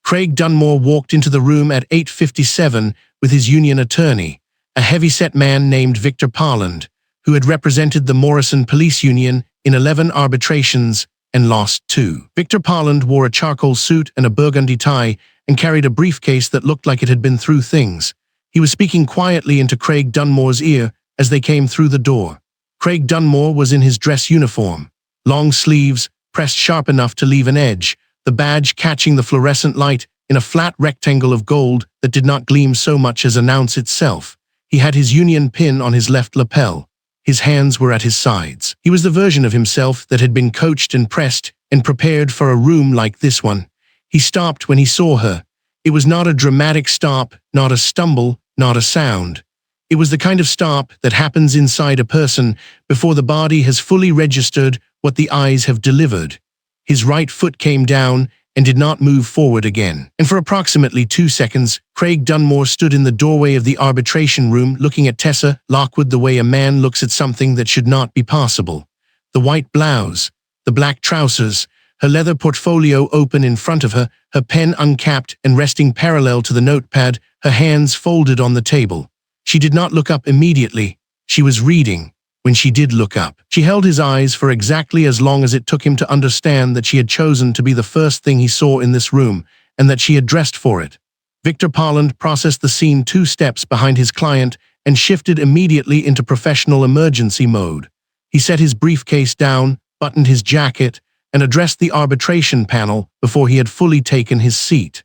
Craig Dunmore walked into the room at 8:57 with his union attorney, a heavy-set man named Victor Parland, who had represented the Morrison Police Union in 11 arbitrations and lost 2. Victor Parland wore a charcoal suit and a burgundy tie and carried a briefcase that looked like it had been through things. He was speaking quietly into Craig Dunmore's ear as they came through the door. Craig Dunmore was in his dress uniform, long sleeves, pressed sharp enough to leave an edge, the badge catching the fluorescent light in a flat rectangle of gold that did not gleam so much as announce itself. He had his union pin on his left lapel. His hands were at his sides. He was the version of himself that had been coached and pressed and prepared for a room like this one. He stopped when he saw her. It was not a dramatic stop, not a stumble, not a sound. It was the kind of stop that happens inside a person before the body has fully registered what the eyes have delivered. His right foot came down and did not move forward again. And for approximately 2 seconds, Craig Dunmore stood in the doorway of the arbitration room looking at Tessa Lockwood the way a man looks at something that should not be possible. The white blouse, the black trousers, her leather portfolio open in front of her, her pen uncapped and resting parallel to the notepad, her hands folded on the table. She did not look up immediately. She was reading. When she did look up, she held his eyes for exactly as long as it took him to understand that she had chosen to be the first thing he saw in this room, and that she had dressed for it. Victor Parland processed the scene 2 steps behind his client and shifted immediately into professional emergency mode. He set his briefcase down, buttoned his jacket, and addressed the arbitration panel before he had fully taken his seat.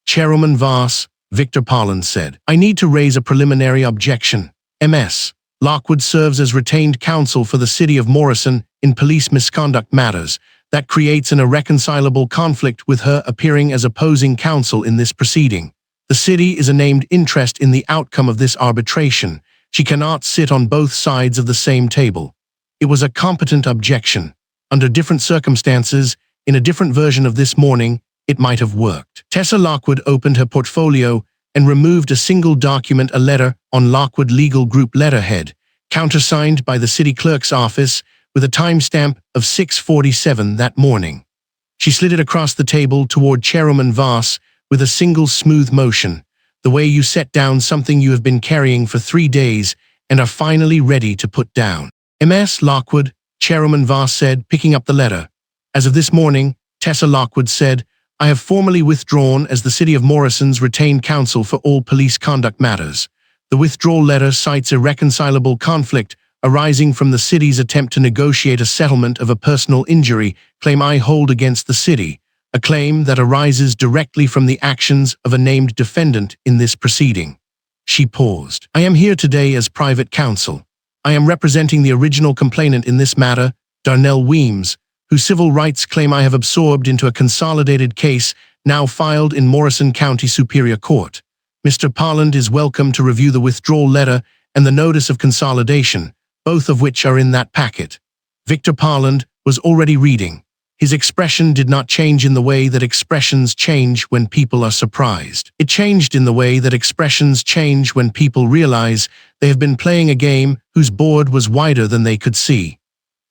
"Chairwoman Voss," Victor Parland said, "I need to raise a preliminary objection. Ms. Lockwood serves as retained counsel for the city of Morrison in police misconduct matters. That creates an irreconcilable conflict with her appearing as opposing counsel in this proceeding. The city is a named interest in the outcome of this arbitration. She cannot sit on both sides of the same table." It was a competent objection. Under different circumstances, in a different version of this morning, it might have worked. Tessa Lockwood opened her portfolio and removed a single document, a letter on Lockwood Legal Group letterhead, countersigned by the city clerk's office with a timestamp of 6:47 that morning. She slid it across the table toward Chairwoman Voss with a single smooth motion, the way you set down something you have been carrying for 3 days and are finally ready to put down. "Ms. Lockwood," Chairwoman Voss said, picking up the letter. "As of this morning," Tessa Lockwood said, I have formally withdrawn as the City of Morrison's retained counsel for all police conduct matters. The withdrawal letter cites irreconcilable conflict arising from the city's attempt to negotiate a settlement of a personal injury claim I hold against the city, a claim that arises directly from the actions of a named defendant in this proceeding. She paused. I am here today as private counsel. I am representing the original complainant in this matter, Darnell Weems, whose civil rights claim I have absorbed into a consolidated case now filed in Morrison County Superior Court. Mr. Parland is welcome to review the withdrawal letter and the notice of consolidation, both of which are in that packet. Victor Parland was already reading. His expression did not change in the way that expressions change when people are surprised. It changed in the way that expressions change when people realize they have been playing a game whose board was wider than they could see.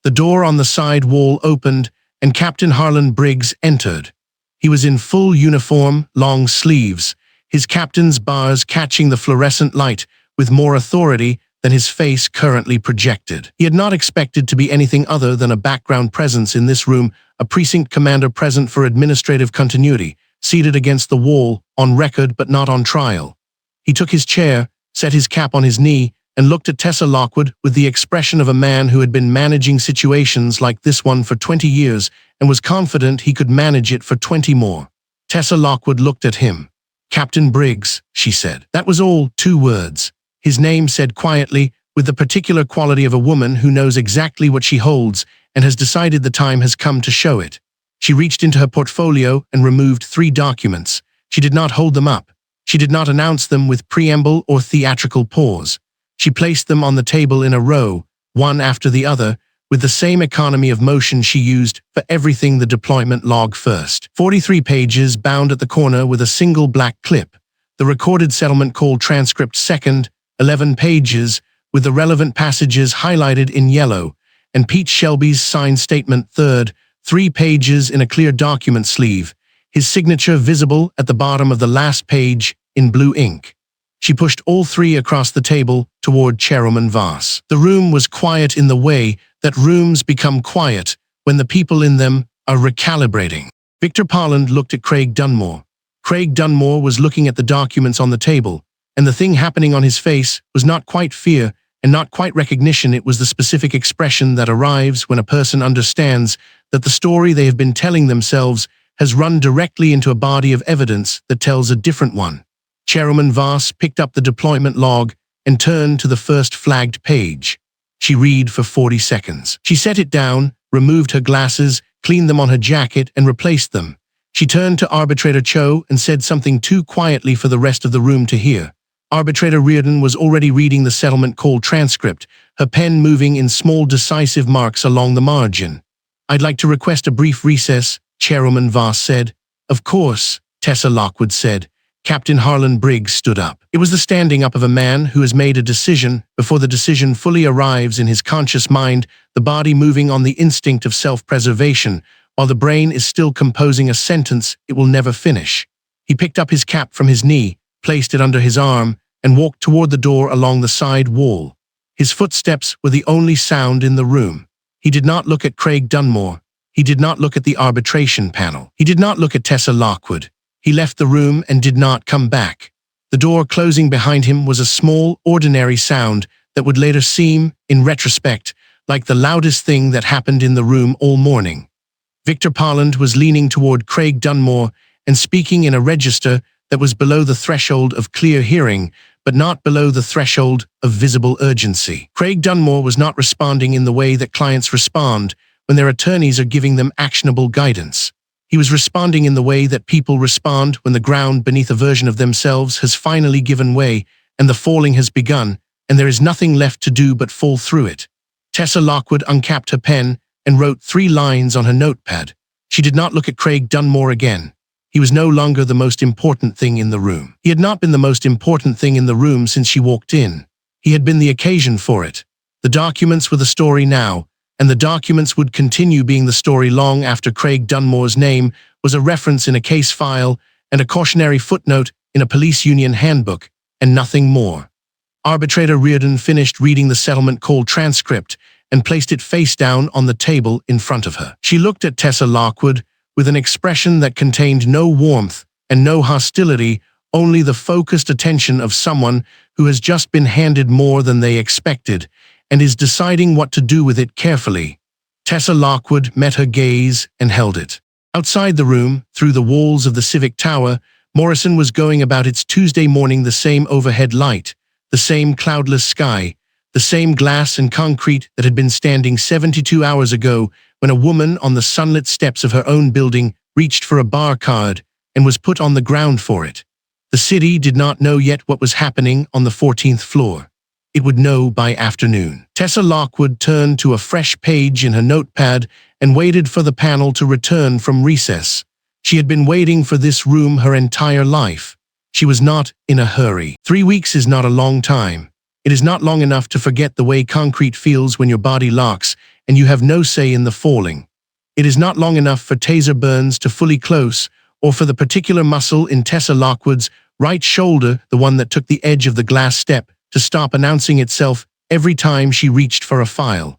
The door on the side wall opened, and Captain Harlan Briggs entered. He was in full uniform, long sleeves, his captain's bars catching the fluorescent light with more authority than his face currently projected. He had not expected to be anything other than a background presence in this room, a precinct commander present for administrative continuity, seated against the wall, on record but not on trial. He took his chair, set his cap on his knee, and looked at Tessa Lockwood with the expression of a man who had been managing situations like this one for 20 years and was confident he could manage it for 20 more. Tessa Lockwood looked at him. "Captain Briggs," she said. That was all, 2 words. His name said quietly, with the particular quality of a woman who knows exactly what she holds and has decided the time has come to show it. She reached into her portfolio and removed 3 documents. She did not hold them up. She did not announce them with preamble or theatrical pause. She placed them on the table in a row, one after the other, with the same economy of motion she used for everything: the deployment log first, 43 pages bound at the corner with a single black clip, the recorded settlement call transcript second, 11 pages, with the relevant passages highlighted in yellow, and Pete Shelby's signed statement third, 3 pages in a clear document sleeve, his signature visible at the bottom of the last page in blue ink. She pushed all 3 across the table toward Chairwoman Voss. The room was quiet in the way that rooms become quiet when the people in them are recalibrating. Victor Parland looked at Craig Dunmore. Craig Dunmore was looking at the documents on the table, and the thing happening on his face was not quite fear and not quite recognition. It was the specific expression that arrives when a person understands that the story they have been telling themselves has run directly into a body of evidence that tells a different one. Chairwoman Voss picked up the deployment log and turned to the first flagged page. She read for 40 seconds. She set it down, removed her glasses, cleaned them on her jacket, and replaced them. She turned to Arbitrator Cho and said something too quietly for the rest of the room to hear. Arbitrator Reardon was already reading the settlement call transcript, her pen moving in small decisive marks along the margin. "I'd like to request a brief recess," Chairwoman Voss said. "Of course," Tessa Lockwood said. Captain Harlan Briggs stood up. It was the standing up of a man who has made a decision before the decision fully arrives in his conscious mind, the body moving on the instinct of self-preservation, while the brain is still composing a sentence it will never finish. He picked up his cap from his knee, placed it under his arm, and walked toward the door along the side wall. His footsteps were the only sound in the room. He did not look at Craig Dunmore. He did not look at the arbitration panel. He did not look at Tessa Lockwood. He left the room and did not come back. The door closing behind him was a small, ordinary sound that would later seem, in retrospect, like the loudest thing that happened in the room all morning. Victor Parland was leaning toward Craig Dunmore and speaking in a register that was below the threshold of clear hearing, but not below the threshold of visible urgency. Craig Dunmore was not responding in the way that clients respond when their attorneys are giving them actionable guidance. He was responding in the way that people respond when the ground beneath a version of themselves has finally given way and the falling has begun, and there is nothing left to do but fall through it. Tessa Lockwood uncapped her pen and wrote 3 lines on her notepad. She did not look at Craig Dunmore again. He was no longer the most important thing in the room. He had not been the most important thing in the room since she walked in. He had been the occasion for it. The documents were the story now, and the documents would continue being the story long after Craig Dunmore's name was a reference in a case file and a cautionary footnote in a police union handbook, and nothing more. Arbitrator Reardon finished reading the settlement call transcript and placed it face down on the table in front of her. She looked at Tessa Lockwood with an expression that contained no warmth and no hostility, only the focused attention of someone who has just been handed more than they expected and is deciding what to do with it carefully. Tessa Lockwood met her gaze and held it. Outside the room, through the walls of the Civic Tower, Morrison was going about its Tuesday morning, the same overhead light, the same cloudless sky, the same glass and concrete that had been standing 72 hours ago when a woman on the sunlit steps of her own building reached for a bar card and was put on the ground for it. The city did not know yet what was happening on the 14th floor. It would know by afternoon. Tessa Lockwood turned to a fresh page in her notepad and waited for the panel to return from recess. She had been waiting for this room her entire life. She was not in a hurry. 3 weeks is not a long time. It is not long enough to forget the way concrete feels when your body locks and you have no say in the falling. It is not long enough for taser burns to fully close, or for the particular muscle in Tessa Lockwood's right shoulder, the one that took the edge of the glass step, to stop announcing itself every time she reached for a file.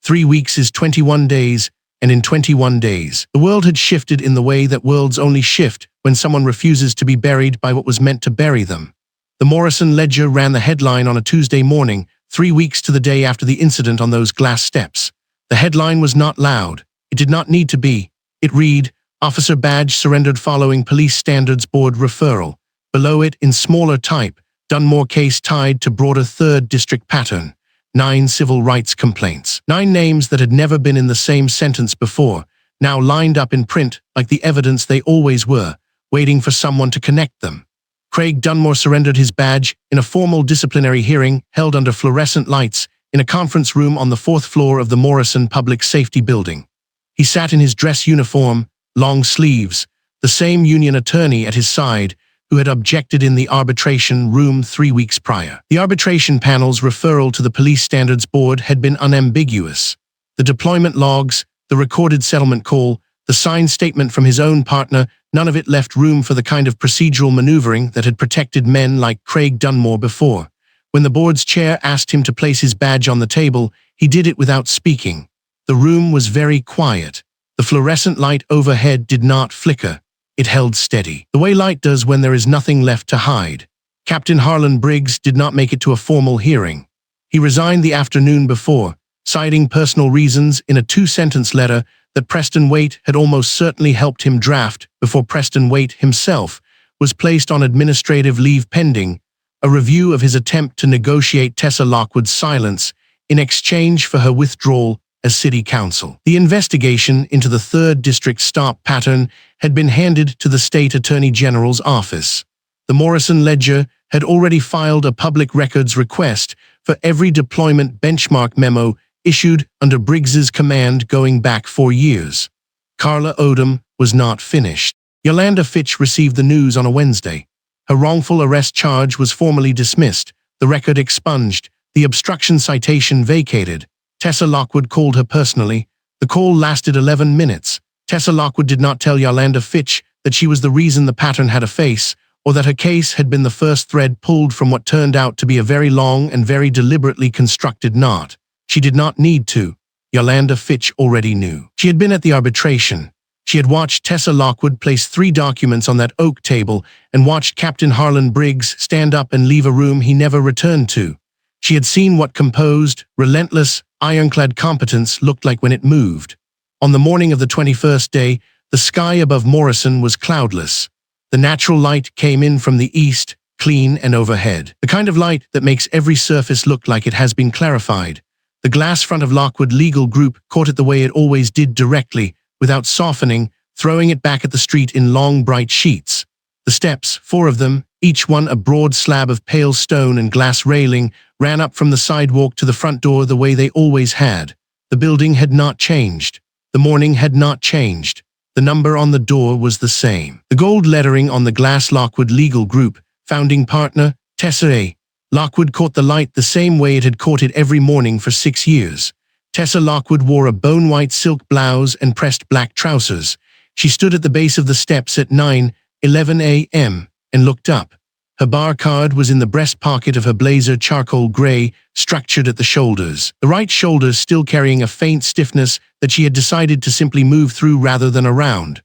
3 weeks is 21 days, and in 21 days, the world had shifted in the way that worlds only shift when someone refuses to be buried by what was meant to bury them. The Morrison Ledger ran the headline on a Tuesday morning, 3 weeks to the day after the incident on those glass steps. The headline was not loud. It did not need to be. It read, "Officer Badge surrendered following Police Standards Board referral." Below it, in smaller type, Dunmore case tied to broader 3rd District pattern. 9 civil rights complaints. 9 names that had never been in the same sentence before, now lined up in print like the evidence they always were, waiting for someone to connect them. Craig Dunmore surrendered his badge in a formal disciplinary hearing held under fluorescent lights in a conference room on the 4th floor of the Morrison Public Safety Building. He sat in his dress uniform, long sleeves, the same union attorney at his side who had objected in the arbitration room 3 weeks prior. The arbitration panel's referral to the Police Standards Board had been unambiguous. The deployment logs, the recorded settlement call, the signed statement from his own partner, none of it left room for the kind of procedural maneuvering that had protected men like Craig Dunmore before. When the board's chair asked him to place his badge on the table, he did it without speaking. The room was very quiet. The fluorescent light overhead did not flicker. It held steady, the way light does when there is nothing left to hide. Captain Harlan Briggs did not make it to a formal hearing. He resigned the afternoon before, citing personal reasons in a 2-sentence letter that Preston Waite had almost certainly helped him draft before Preston Waite himself was placed on administrative leave pending a review of his attempt to negotiate Tessa Lockwood's silence in exchange for her withdrawal as city council. The investigation into the 3rd District stop pattern had been handed to the State Attorney General's office. The Morrison Ledger had already filed a public records request for every deployment benchmark memo issued under Briggs's command going back 4 years. Carla Odom was not finished. Yolanda Fitch received the news on a Wednesday. Her wrongful arrest charge was formally dismissed, the record expunged, the obstruction citation vacated. Tessa Lockwood called her personally. The call lasted 11 minutes. Tessa Lockwood did not tell Yolanda Fitch that she was the reason the pattern had a face, or that her case had been the first thread pulled from what turned out to be a very long and very deliberately constructed knot. She did not need to. Yolanda Fitch already knew. She had been at the arbitration. She had watched Tessa Lockwood place 3 documents on that oak table and watched Captain Harlan Briggs stand up and leave a room he never returned to. She had seen what composed, relentless, ironclad competence looked like when it moved. On the morning of the 21st day, the sky above Morrison was cloudless. The natural light came in from the east, clean and overhead. The kind of light that makes every surface look like it has been clarified. The glass front of Lockwood Legal Group caught it the way it always did, directly, without softening, throwing it back at the street in long, bright sheets. The steps, 4 of them, each one a broad slab of pale stone and glass railing, ran up from the sidewalk to the front door the way they always had. The building had not changed. The morning had not changed. The number on the door was the same. The gold lettering on the glass Lockwood Legal Group, founding partner, Tessa A. Lockwood caught the light the same way it had caught it every morning for 6 years. Tessa Lockwood wore a bone-white silk blouse and pressed black trousers. She stood at the base of the steps at 9:11 a.m. and looked up. Her bar card was in the breast pocket of her blazer, charcoal gray, structured at the shoulders. The right shoulder still carrying a faint stiffness that she had decided to simply move through rather than around.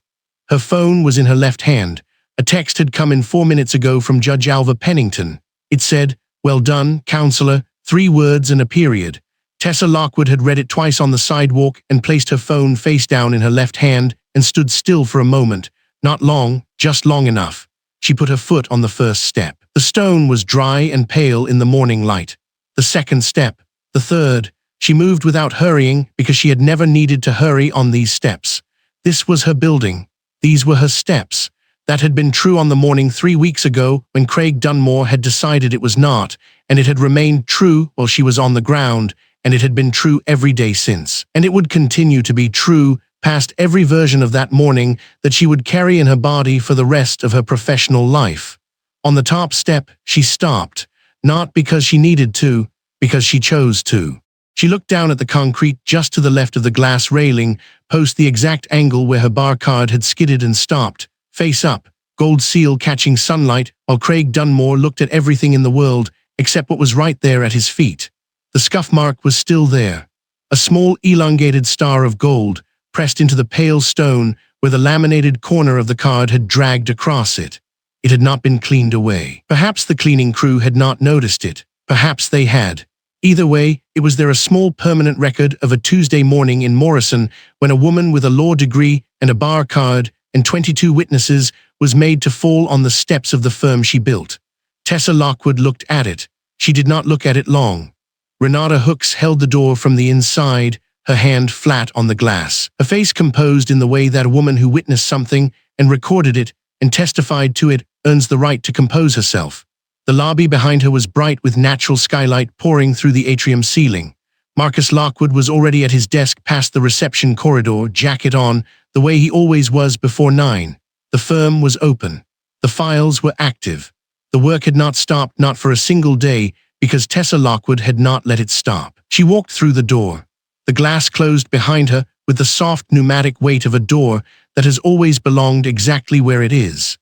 Her phone was in her left hand. A text had come in 4 minutes ago from Judge Alva Pennington. It said, "Well done, counselor," 3 words and a period. Tessa Lockwood had read it twice on the sidewalk and placed her phone face down in her left hand and stood still for a moment. Not long, just long enough. She put her foot on the first step. The stone was dry and pale in the morning light. The second step. The third. She moved without hurrying because she had never needed to hurry on these steps. This was her building. These were her steps. That had been true on the morning 3 weeks ago when Craig Dunmore had decided it was not, and it had remained true while she was on the ground, and it had been true every day since. And it would continue to be true past every version of that morning that she would carry in her body for the rest of her professional life. On the top step, she stopped, not because she needed to, because she chose to. She looked down at the concrete just to the left of the glass railing, post the exact angle where her bar card had skidded and stopped, face up, gold seal catching sunlight, while Craig Dunmore looked at everything in the world except what was right there at his feet. The scuff mark was still there, a small elongated star of gold pressed into the pale stone where the laminated corner of the card had dragged across it. It had not been cleaned away. Perhaps the cleaning crew had not noticed it. Perhaps they had. Either way, it was there a small permanent record of a Tuesday morning in Morrison when a woman with a law degree and a bar card and 22 witnesses was made to fall on the steps of the firm she built. Tessa Lockwood looked at it. She did not look at it long. Renata Hooks held the door from the inside, her hand flat on the glass, a face composed in the way that a woman who witnessed something and recorded it and testified to it earns the right to compose herself. The lobby behind her was bright with natural skylight pouring through the atrium ceiling. Marcus Lockwood was already at his desk past the reception corridor, jacket on, the way he always was before 9. The firm was open. The files were active. The work had not stopped, not for a single day, because Tessa Lockwood had not let it stop. She walked through the door. The glass closed behind her with the soft pneumatic weight of a door that has always belonged exactly where it is.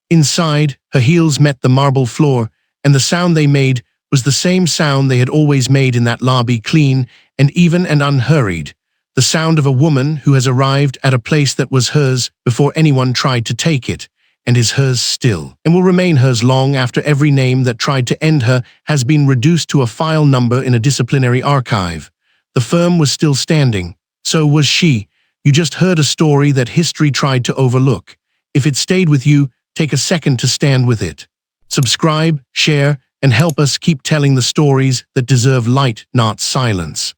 Inside, her heels met the marble floor, and the sound they made was the same sound they had always made in that lobby, clean and even and unhurried. The sound of a woman who has arrived at a place that was hers before anyone tried to take it, and is hers still, and will remain hers long after every name that tried to end her has been reduced to a file number in a disciplinary archive. The firm was still standing. So was she. You just heard a story that history tried to overlook. If it stayed with you, take a second to stand with it. Subscribe, share, and help us keep telling the stories that deserve light, not silence.